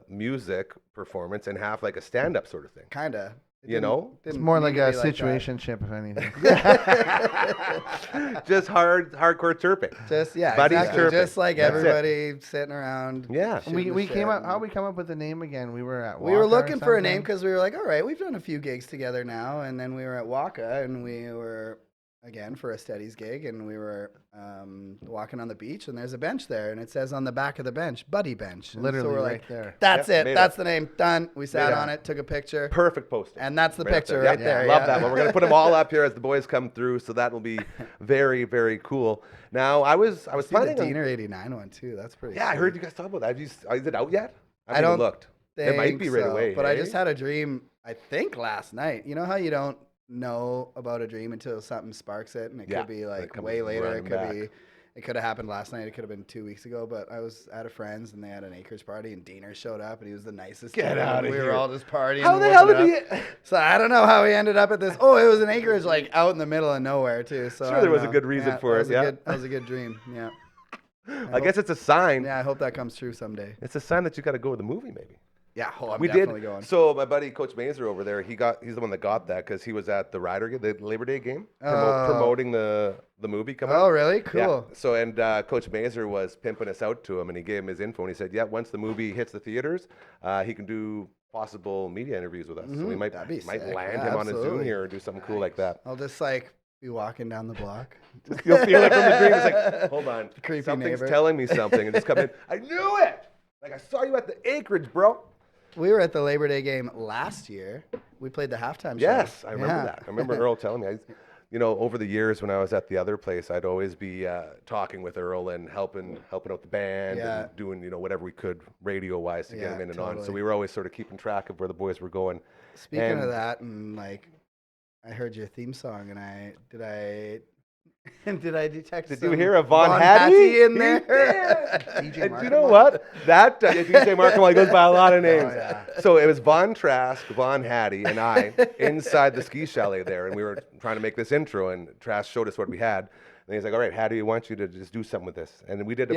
music performance and half like a stand-up sort of thing. Kinda. It You didn't- know? It's didn't more need like to a be that. situationship, if anything. Just hardcore chirping. Just yeah, Buddies exactly. chirping. Just like That's it. everybody sitting around. Yeah. shooting we the came shit up. How and- we come up with the name again? We were at. We were Waka or looking for a name something? because we were like, all right, we've done a few gigs together now, and then we were at Waka, and we were again for a Steadies gig, and we were walking on the beach, and there's a bench there, and it says on the back of the bench, Buddy Bench. And Literally so we're right like, there. that's Yep, it, made that's it. the name, done. We sat Made it. on it, took a picture, Perfect poster. and that's the Right up picture there. right Yep. there. Love yeah. that one. We're going to put them all up here as the boys come through, so that will be very, very cool. Now, I was See the planning on... Diener 89 one too. That's pretty. Yeah, I sweet. heard you guys talk about that. Is it out yet? I haven't even don't looked. It might think be right so, away. But I hey? just had a dream, I think last night. You know how you don't know about a dream until something sparks it, and it could be like comes way later. running It could back. be. It could have happened last night. It could have been 2 weeks ago. But I was at a friend's and they had an acreage party, and Diener showed up, and he was the nicest. Get dude, outta and we here. were all just partying. How the and hell whooping did it up. he? So I don't know how he ended up at this. Oh, it was an acreage like out in the middle of nowhere too. So Sure I there don't was a know. good reason for it, yeah. That was a good dream. Yeah. I guess it's a sign. Yeah, I hope that comes true someday. It's a sign that you got to go to the movie, maybe. Yeah, I'm We definitely did. going. So my buddy Coach Mazer over there, he's the one that got that because he was at the the Labor Day game, promoting the movie coming. Oh, out. really? Yeah. Cool. So and Coach Mazer was pimping us out to him, and he gave him his info, and he said, "Yeah, once the movie hits the theaters, he can do possible media interviews with us. So we might That'd be might sick. land Yeah, him on a Zoom absolutely. here or do something cool like that. I'll just like be walking down the block. You'll feel it from the dream. It's like, hold on, Creepy something's neighbor. telling me something, and just come in. I knew it. Like I saw you at the acreage, bro. We were at the Labor Day game last year. We played the halftime show. Yes, I remember Yeah. that. I remember Earl telling me. Over the years when I was at the other place, I'd always be talking with Earl and helping out the band and doing whatever we could radio wise to get him in and on. So totally. we were always sort of keeping track of where the boys were going. Speaking of And- that, and like, I heard your theme song, and did I detect? Did you some hear a Von Hattie Hattie in You there? did. And you know what? That DJ Markham goes by a lot of names. yeah. So it was Von Trask, Von Hattie, and I inside the ski chalet there, and we were trying to make this intro, and Trask showed us what we had. And he's like, "All right, Hattie, I want you to just do something with this." And we did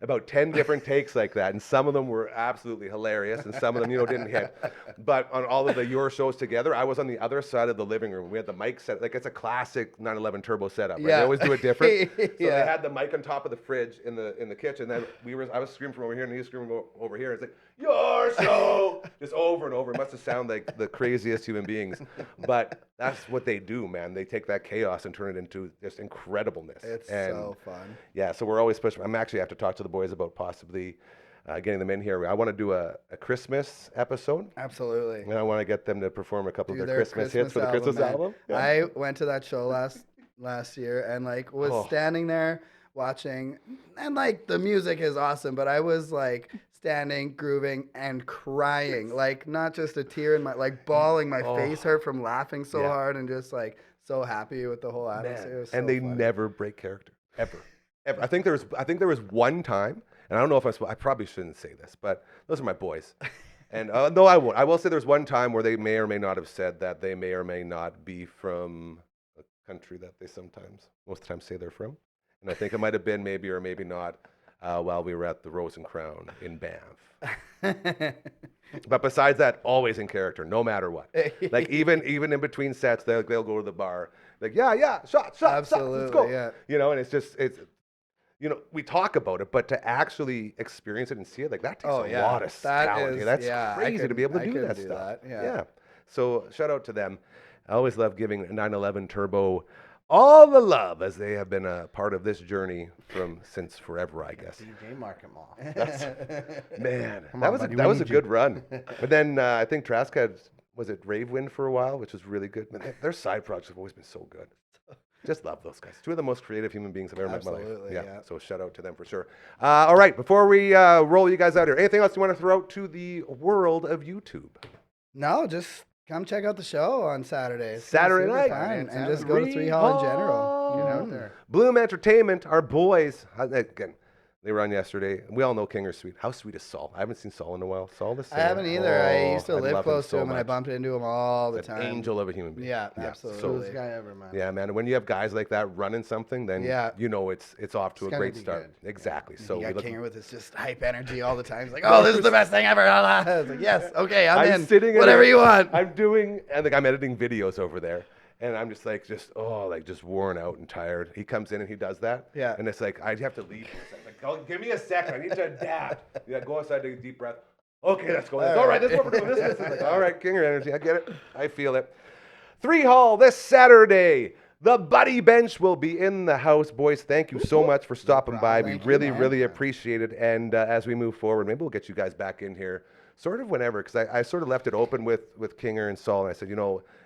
about 10 different takes like that, and some of them were absolutely hilarious, and some of them, didn't hit. But on all of your shows together, I was on the other side of the living room. We had the mic set, like it's a classic 911 turbo setup. Right? They always do it different. So they had the mic on top of the fridge in the kitchen. Then I was screaming from over here, and he was screaming over here. It's like, "Your show!" just over and over. It must have sounded like the craziest human beings, but that's what they do, man. They take that chaos and turn it into just incredibleness. It's And so fun. yeah, so we're always pushing. I'm actually have to talk to the boys about possibly getting them in here. I want to do a Christmas episode, Absolutely. and I want to get them to perform a couple Do of their their Christmas hits for the Christmas man. album. Yeah. I went to that show last year and like was Oh. standing there watching, and like the music is awesome, but I was like standing, grooving, and crying, like not just a tear in my, like bawling. My face hurt from laughing so Yeah. hard and just like so happy with the whole atmosphere. It was and so they funny. never break character ever. I think there was one time, and I don't know if I probably shouldn't say this, but those are my boys. And no, I won't. I will say there's one time where they may or may not have said that they may or may not be from a country that they most of the time say they're from. And I think it might have been maybe or maybe not while we were at the Rose and Crown in Banff. But besides that, always in character, no matter what. Like even in between sets, they'll go to the bar. Like, yeah, shots, let's go. Absolutely, yeah. And it's we talk about it, but to actually experience it and see it, like that takes a lot of talent. That's crazy to be able to do that stuff. Yeah. So shout out to them. I always love giving 911 Turbo all the love as they have been a part of this journey since forever, I guess. DJ Markham off. Man, Come that on, was buddy, that we was a need you. good run. But then I think Trask had, was it Ravewind for a while, which was really good. Man, their side projects have always been so good. Just love those guys. Two of the most creative human beings I've ever met in my life. Absolutely, yeah. So shout out to them for sure. All right, before we roll you guys out here, anything else you want to throw out to the world of YouTube? No, just come check out the show on Saturday. It's Saturday super night. fun, and just go to 3 Hall in general. Get out there. Bloom Entertainment, our boys. Again, they were on yesterday. We all know Kinger's sweet. How sweet is Saul? I haven't seen Saul in a while. Saul the I haven't either. I used to live close to him, and I much. bumped into him all the An time. angel of a human being. Yeah, So, absolutely. Coolest guy ever, man. yeah, man. And when you have guys like that running something, then Yeah. it's off to It's a gonna great be start. good. Exactly. So You we got look, Kinger with his just hype energy all the time. He's like, "Oh, this is the best thing ever." I was like, "Yes, okay, I'm in. sitting in Whatever a- you want." I'm doing, and like I'm editing videos over there, and I'm just just worn out and tired. He comes in and he does that, Yeah. and it's like I have to leave. Like, oh, give me a second. I need to adapt. Yeah, go outside, take a deep breath. Okay, let's go. All right, this is what we're doing. This is like, all right, Kinger energy. I get it. I feel it. 3 Hall this Saturday. The Buddy Bench will be in the house, boys. Thank you so much for stopping by. We Thank you, really, man. really appreciate it. And as we move forward, maybe we'll get you guys back in here sort of whenever, because I sort of left it open with Kinger and Saul, and I said,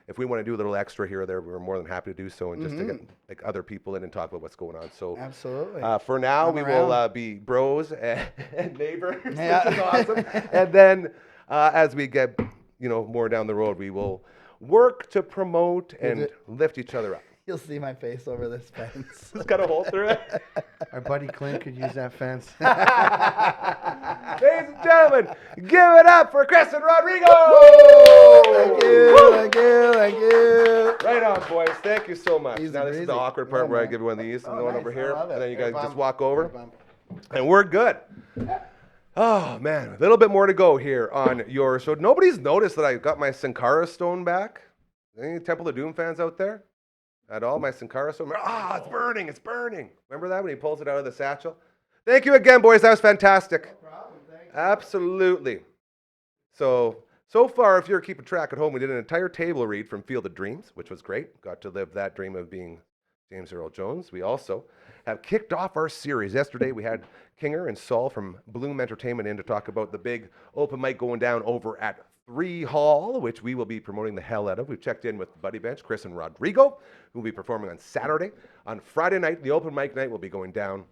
if we want to do a little extra here or there, we're more than happy to do so, and just to get like other people in and talk about what's going on. So Absolutely. for now, I'm we will around. be bros and neighbors, Yeah. which is awesome. And then as we get more down the road, we will work to promote and lift each other up. You'll see my face over this fence. It's got a hole through it. Our buddy Clint could use that fence. Ladies and gentlemen, give it up for Chris and Rodrigo. Thank you. Right on, boys. Thank you so much. Easy Now this is the breezy. awkward part Yeah, where I man. give you one of these and Oh, one nice. over I here, love and it. then you guys Air just bump. walk over, Air bump. and we're good. Oh man, a little bit more to go here on your show. Nobody's noticed that I got my Sankara stone back. Any Temple of Doom fans out there? At all? My Sankara stone? Ah, it's burning, it's burning. Remember that when he pulls it out of the satchel? Thank you again, boys. That was fantastic. No problem. Thank you. Absolutely. So far, if you're keeping track at home, we did an entire table read from Field of Dreams, which was great. Got to live that dream of being James Earl Jones. We also have kicked off our series. Yesterday, we had Kinger and Saul from Bloom Entertainment in to talk about the big open mic going down over at 3 Hall, which we will be promoting the hell out of. We've checked in with Buddy Bench, Chris and Rodrigo, who will be performing on Saturday. On Friday night, the open mic night will be going down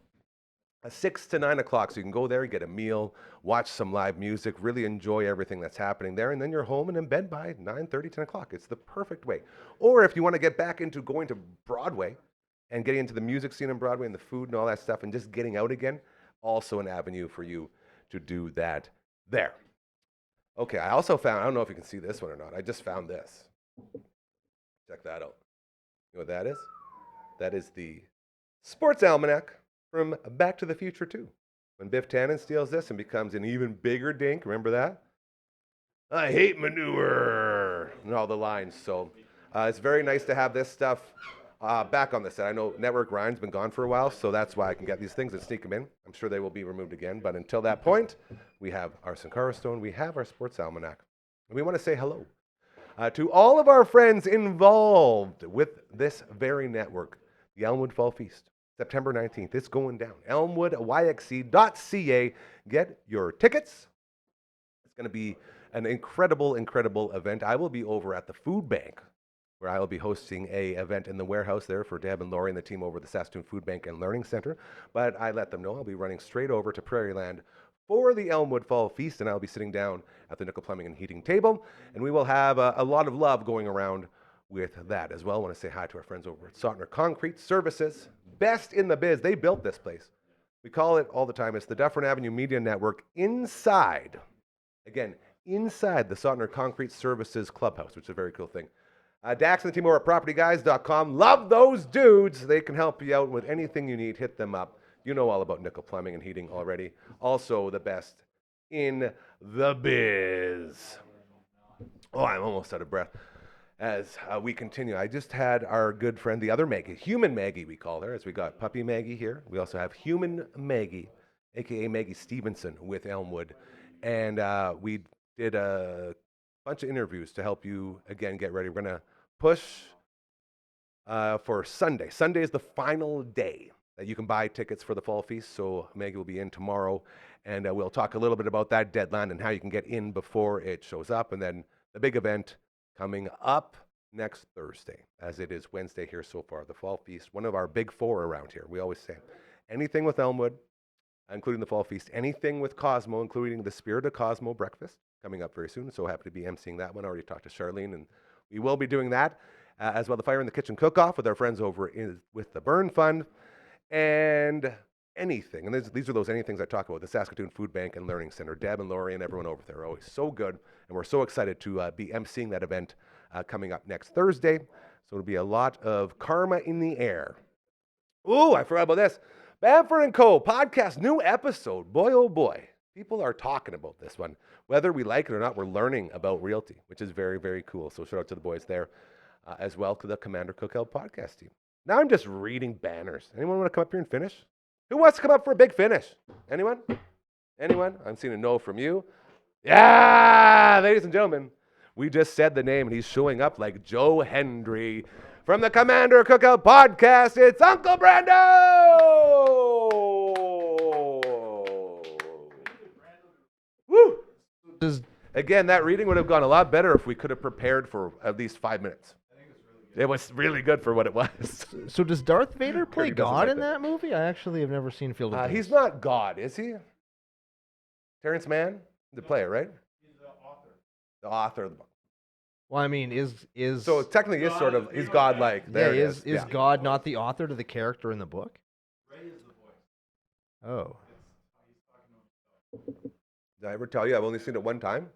6 to 9 o'clock. So you can go there, get a meal, watch some live music, really enjoy everything that's happening there. And then you're home and in bed by 9:30, 10 o'clock. It's the perfect way. Or if you want to get back into going to Broadway and getting into the music scene on Broadway and the food and all that stuff and just getting out again, also an avenue for you to do that there. Okay, I also found, I don't know if you can see this one or not. I just found this. Check that out. You know what that is? That is the Sports Almanac from Back to the Future 2. When Biff Tannen steals this and becomes an even bigger dink, remember that? I hate manure, and all the lines. So it's very nice to have this stuff back on the set. I know Network Ryan's been gone for a while, so that's why I can get these things and sneak them in. I'm sure they will be removed again, but until that point, we have our Sankara Stone, we have our Sports Almanac. And we want to say hello to all of our friends involved with this very network, the Elmwood Fall Feast. September 19th, it's going down. ElmwoodYXC.ca. Get your tickets. It's going to be an incredible, incredible event. I will be over at the food bank, where I will be hosting a event in the warehouse there for Deb and Lori and the team over at the Saskatoon Food Bank and Learning Center. But I let them know I'll be running straight over to Prairie Land for the Elmwood Fall Feast, and I'll be sitting down at the Nickel Plumbing and Heating table, and we will have a lot of love going around with that as well. I want to say hi to our friends over at Sautner Concrete Services. Best in the biz. They built this place. We call it all the time. It's the Dufferin Avenue Media Network inside the Sautner Concrete Services Clubhouse, which is a very cool thing. Dax and the team over at PropertyGuys.com. Love those dudes. They can help you out with anything you need. Hit them up. You know all about nickel plumbing and heating already. Also the best in the biz. Oh, I'm almost out of breath. As we continue, I just had our good friend, the other Maggie, Human Maggie we call her, as we got Puppy Maggie here. We also have Human Maggie, a.k.a. Maggie Stevenson with Elmwood. And we did a bunch of interviews to help you, again, get ready. We're going to push for Sunday. Sunday is the final day that you can buy tickets for the Fall Feast. So Maggie will be in tomorrow, and we'll talk a little bit about that deadline and how you can get in before it shows up. And then the big event coming up next Thursday, as it is Wednesday here so far, the Fall Feast, one of our big four around here. We always say anything with Elmwood, including the Fall Feast, anything with Cosmo, including the Spirit of Cosmo breakfast, coming up very soon. So happy to be emceeing that one. I already talked to Charlene, and we will be doing that, as well. The Fire in the Kitchen cook-off with our friends over with the Burn Fund, and anything. And these are those anythings I talk about, the Saskatoon Food Bank and Learning Center. Deb and Lori and everyone over there are always so good, and we're so excited to be emceeing that event coming up next Thursday. So it'll be a lot of karma in the air. Ooh, I forgot about this. Bamford & Co. podcast, new episode. Boy, oh boy. People are talking about this one. Whether we like it or not, we're learning about realty, which is very, very cool. So shout out to the boys there, as well to the Commander Cookout podcast team. Now I'm just reading banners. Anyone want to come up here and finish? Who wants to come up for a big finish? Anyone? Anyone? I'm seeing a no from you. Yeah, ladies and gentlemen, we just said the name, and he's showing up like Joe Hendry. From the Commander Cookout podcast, it's Uncle Brando! Woo! Again, that reading would have gone a lot better if we could have prepared for at least 5 minutes. It was really good for what it was. So does Darth Vader play Kirby doesn't God like in that movie? I actually have never seen Field of Dreams. He's not God, is he? Terrence Mann, the player, right? He's the author. The author of the book. Well, I mean, is So technically, is sort of he's godlike. There it is. is God not the author to the character in the book? Ray is the voice. Oh, Did I ever tell you I've only seen it one time?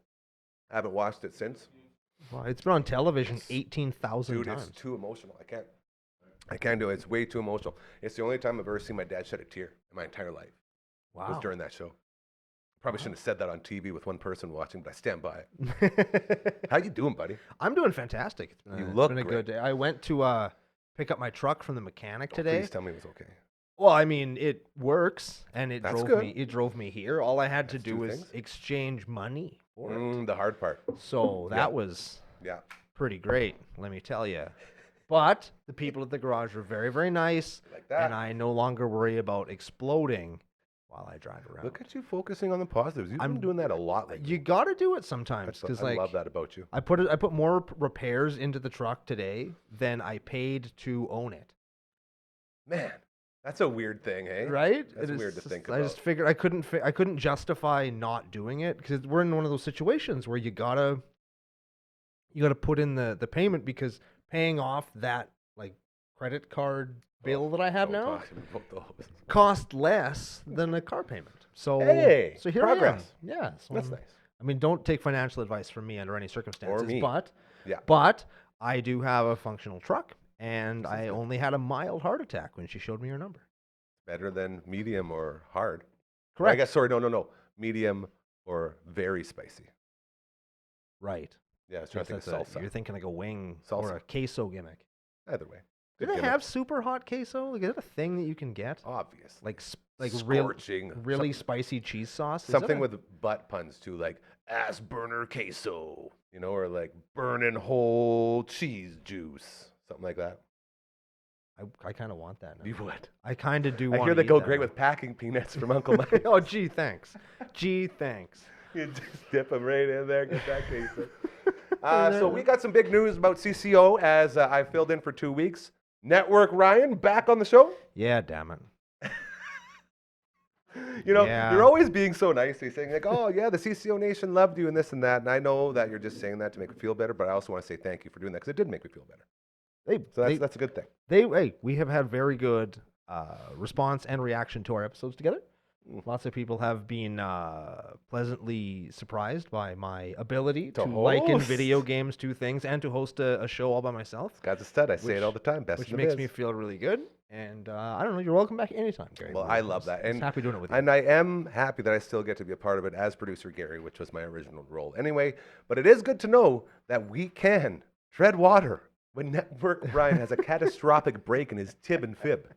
I haven't watched it since. well, it's been on television 18,000 Dude, times. it's too emotional. I can't do it. It's way too emotional. It's the only time I've ever seen my dad shed a tear in my entire life. It was Wow. during that show. Probably shouldn't have said that on TV with one person watching, but I stand by it. How you doing, buddy? I'm doing fantastic. It's been, You it's look been a great. good day. I went to pick up my truck from the mechanic today. Please tell me it was okay. Well, I mean, it works, and it That's drove good. me. It drove me here. All I had to That's do two was things. exchange money for it. The hard part. So Yeah. that was Yeah. pretty great, let me tell you. But the people at the garage were very, very nice, Like that. and I no longer worry about exploding while I drive around. Look at you focusing on the positives. You've I'm- been doing that a lot lately. You got to do it sometimes because, I like, love that about you. I put more repairs into the truck today than I paid to own it. Man, that's a weird thing, hey? Right? That's It is weird to think I just about. figured I couldn't justify not doing it because we're in one of those situations where you gotta put in the payment because paying off that like credit card bill that I have Don't now talk to me about those. cost less than a car payment. So Hey, so here progress. I am. Yeah, so That's nice. I mean, don't take financial advice from me under any circumstances. me. But Yeah. but I do have a functional truck, and I only had a mild heart attack when she showed me her number. Better than medium or hard. Correct. I guess, sorry, no. Medium or very spicy. Right. Yeah, I was trying to think of That's salsa. You're thinking like a wing or Salsa. a queso gimmick. Either way. Do Good they gimmick. have super hot queso? Like, is that a thing that you can get? Obvious. Like real, Scorching. really spicy cheese sauce? Is Something that with butt puns too, like ass burner queso, or like burning whole cheese juice, something like that. I kind of want that now. You would. I kind of do I want hear to they go great with packing peanuts from Uncle Mike. Oh, gee, thanks. Gee, thanks. You just dip them right in there, get that queso. So we got some big news about CCO as I filled in for 2 weeks. Network Ryan back on the show. Yeah, damn it. Yeah. You're always being so nice. You're saying like, oh yeah, the CCO Nation loved you and this and that. And I know that you're just saying that to make me feel better, but I also want to say thank you for doing that because it did make me feel better. So that's a good thing. We have had very good response and reaction to our episodes together. Lots of people have been pleasantly surprised by my ability to liken host. video games to things and to host a show all by myself. God's a stud. I say it all the time. Best Which in the makes biz. me feel really good. And I don't know, you're welcome back anytime, Gary. Well, We're I love that. just And happy doing it with you. And I am happy that I still get to be a part of it as producer Gary, which was my original role. Anyway, but it is good to know that we can tread water when Network Ryan has a catastrophic break in his tib and fib.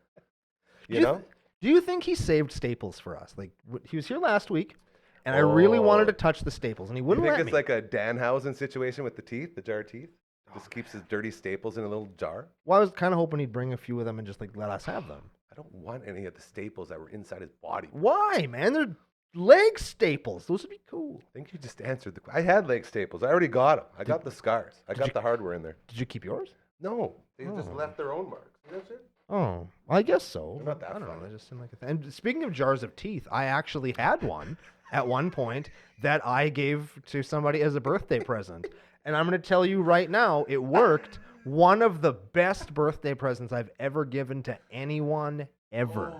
You know? Do you think he saved staples for us? Like, he was here last week, and I really wanted to touch the staples, and he You wouldn't think let it's me. like a Danhausen situation with the teeth, the jar of teeth? Just keeps his dirty staples in a little jar? Well, I was kind of hoping he'd bring a few of them and just like let us have them. I don't want any of the staples that were inside his body. Why, man? They're leg staples. Those would be cool. I think you just answered the question. I had leg staples. I already got them. I got the scars. I got the hardware in there. Did you keep yours? No, they just left their own marks. You know what I'm saying? Oh, I guess so. They're not that I don't know. funny. They just seem like a thing. And speaking of jars of teeth, I actually had one at one point that I gave to somebody as a birthday present. And I'm going to tell you right now, it worked. One of the best birthday presents I've ever given to anyone ever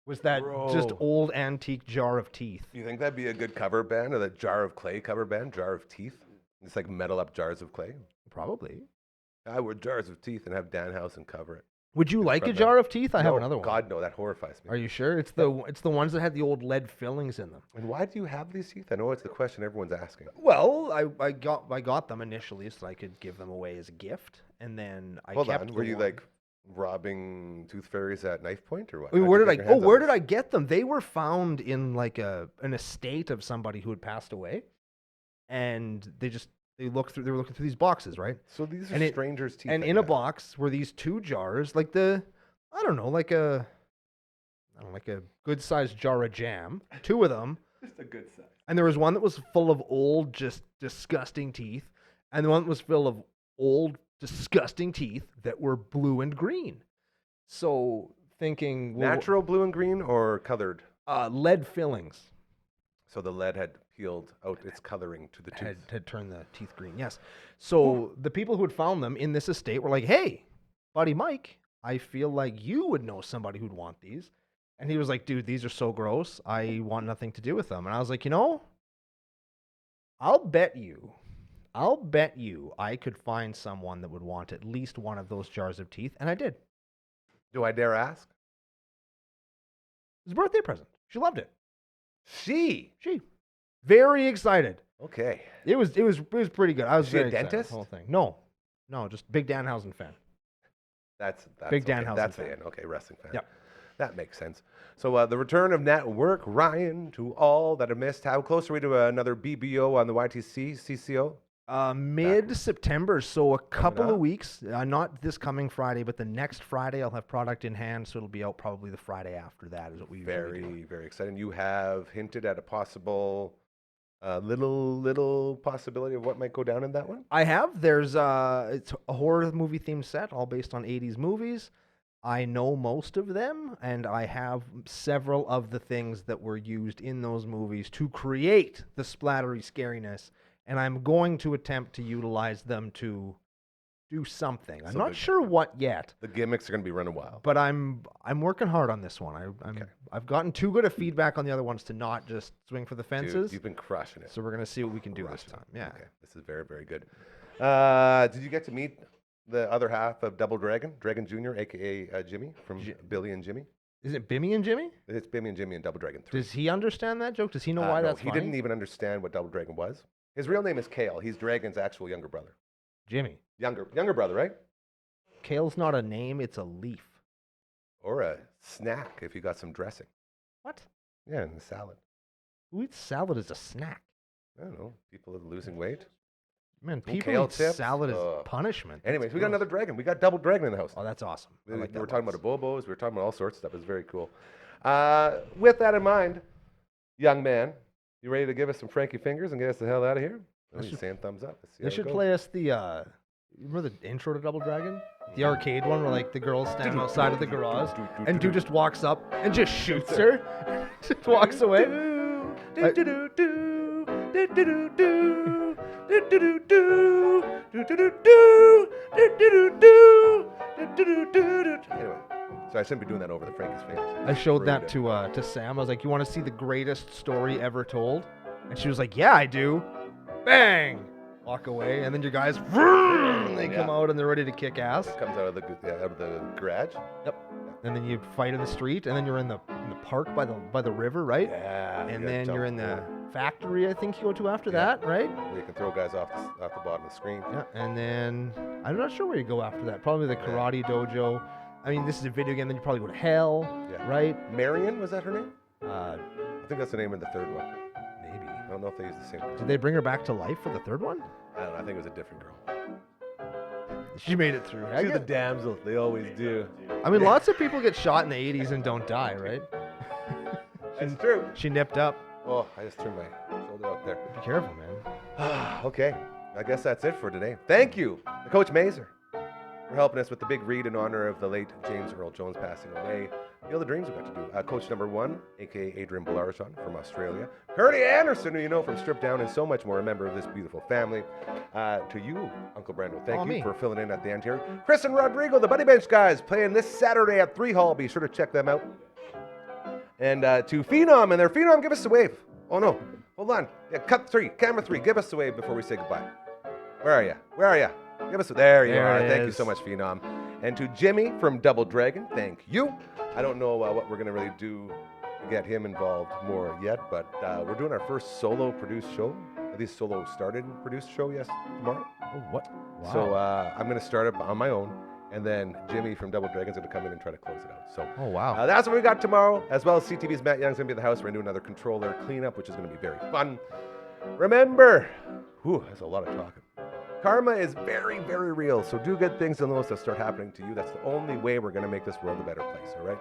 was that just bro. old antique jar of teeth. Do you think that'd be a good cover band or the Jar of Clay cover band? Jar of Teeth? It's like metal up jars of clay. Probably. I would jars of teeth and have Danhausen cover it. Would you like a front jar man. of teeth? I have No, another one. God, no, that horrifies me. Are you sure? It's the ones that had the old lead fillings in them. And why do you have these teeth? I know it's the question everyone's asking. Well, I got them initially so I could give them away as a gift, and then I Hold kept on, the were you one. like robbing tooth fairies at knife point or what? I mean, How'd where you did get I? your Oh, hands on where these? did I get them? They were found in like an estate of somebody who had passed away, and they were looking through these boxes, right? So these are And it- strangers' teeth. And that in you a have. box were these two jars, like a good sized jar of jam, two of them. Just a good size. And there was one that was full of old, just disgusting teeth, and the one that was full of old, disgusting teeth that were blue and green. So thinking, well, Natural blue and green or colored? lead fillings. So the lead had peeled out its coloring to the tooth. Had turned the teeth green, yes. So the people who had found them in this estate were like, hey, buddy Mike, I feel like you would know somebody who'd want these. And he was like, dude, these are so gross. I want nothing to do with them. And I was like, I'll bet you I could find someone that would want at least one of those jars of teeth. And I did. Do I dare ask? It was a birthday present. She loved it. She. Very excited. Okay. It was pretty good. I was Is she a very excited dentist? the whole thing. No, just big Danhausen fan. That's Big okay. Danhausen That's fan. it. Okay, wrestling fan. Yep. That makes sense. So the return of Network, Ryan, to all that have missed. How close are we to another BBO on the YTC, CCO? Mid-September, so a couple up. of weeks. Not this coming Friday, but the next Friday I'll have product in hand, so it'll be out probably the Friday after that is what we usually do. Very, very exciting. You have hinted at a possible little possibility of what might go down in that one? I have. There's it's a horror movie themed set, all based on 80s movies. I know most of them, and I have several of the things that were used in those movies to create the splattery scariness, and I'm going to attempt to utilize them to do something. I'm not sure what yet. The gimmicks are going to be running wild. But I'm working hard on this one. I've gotten too good a feedback on the other ones to not just swing for the fences. Dude, you've been crushing it. So we're going to see what we can do this time. Yeah. Okay. This is very, very good. Did you get to meet the other half of Double Dragon, Dragon Jr., a.k.a. Jimmy from Billy and Jimmy? Is it Bimmy and Jimmy? It's Bimmy and Jimmy and Double Dragon 3. Does he understand that joke? Does he know why that's funny? He didn't even understand what Double Dragon was. His real name is Kale. He's Dragon's actual younger brother. Jimmy. Younger brother, right? Kale's not a name, it's a leaf. Or a snack if you got some dressing. What? Yeah, in the salad. Who eats salad as a snack? I don't know. People are losing weight. Man, Kale people eat tips? salad as punishment. Anyways, That's we got gross. another dragon. We got Double Dragon in the house. Oh, that's awesome. We like that were talking lots. about Abobos. We were talking about all sorts of stuff. It's very cool. With that in mind, young man, you ready to give us some Frankie Fingers and get us the hell out of here? Oh, he's saying thumbs up. Let's see They how it should goes. play us the, remember the intro to Double Dragon? The arcade one where like the girls stand outside of the garage and dude just walks up and just shoots her. Just walks away. Anyway, so I shouldn't be doing that over the Frankie's Fingers. I showed that to Sam. I was like, you want to see the greatest story ever told? And she was like, yeah, I do. Bang! Walk away, and then your guys, they come out and they're ready to kick ass. Comes out of the garage. Yep. And then you fight in the street, and then you're in the park by the river, right? Yeah. And then you're in the factory, I think you go to after that, right? Where you can throw guys off the bottom of the screen. Yeah. And then I'm not sure where you go after that. Probably the karate dojo. I mean, this is a video game. Then you probably go to hell, right? Marion, was that her name? I think that's the name of the third one. Maybe. I don't know if they use the same girl. Did they bring her back to life for the third one? I don't know. I think it was a different girl. She made it through. She's the damsel. They always do. I mean, lots of people get shot in the 80s and don't die, right? That's true. She nipped up. Oh, I just threw my shoulder out there. Be careful, man. Okay. I guess that's it for today. Thank you, Coach Mazer, for helping us with the big read in honor of the late James Earl Jones passing away. Feel the dreams we got to do. Coach number 1, a.k.a. Adrian Blarachon from Australia. Curdy Anderson, who you know from Strip Down, and so much more, a member of this beautiful family. To you, Uncle Brando, thank you for filling in at the end here. Chris and Rodrigo, the Buddy Bench guys, playing this Saturday at 3 Hall. Be sure to check them out. And to Phenom and their Phenom, give us a wave. Oh, no. Hold on. Yeah, cut 3, camera 3. Give us a wave before we say goodbye. Where are you? Where are you? Give us a... There you are. Thank you so much, Phenom. And to Jimmy from Double Dragon, thank you. I don't know what we're going to really do to get him involved more yet, but we're doing our first solo produced show. At least solo started produced show, tomorrow. Oh, what? Wow. So I'm going to start it on my own, and then Jimmy from Double Dragon's going to come in and try to close it out. So oh, wow. That's what we got tomorrow, as well as CTV's Matt Young's going to be in the house. We're going to do another controller cleanup, which is going to be very fun. Remember, that's a lot of talking. Karma is very, very real, so do good things and those that start happening to you. That's the only way we're going to make this world a better place, all right?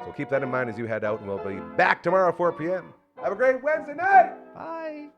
So keep that in mind as you head out, and we'll be back tomorrow at 4 p.m. Have a great Wednesday night! Bye!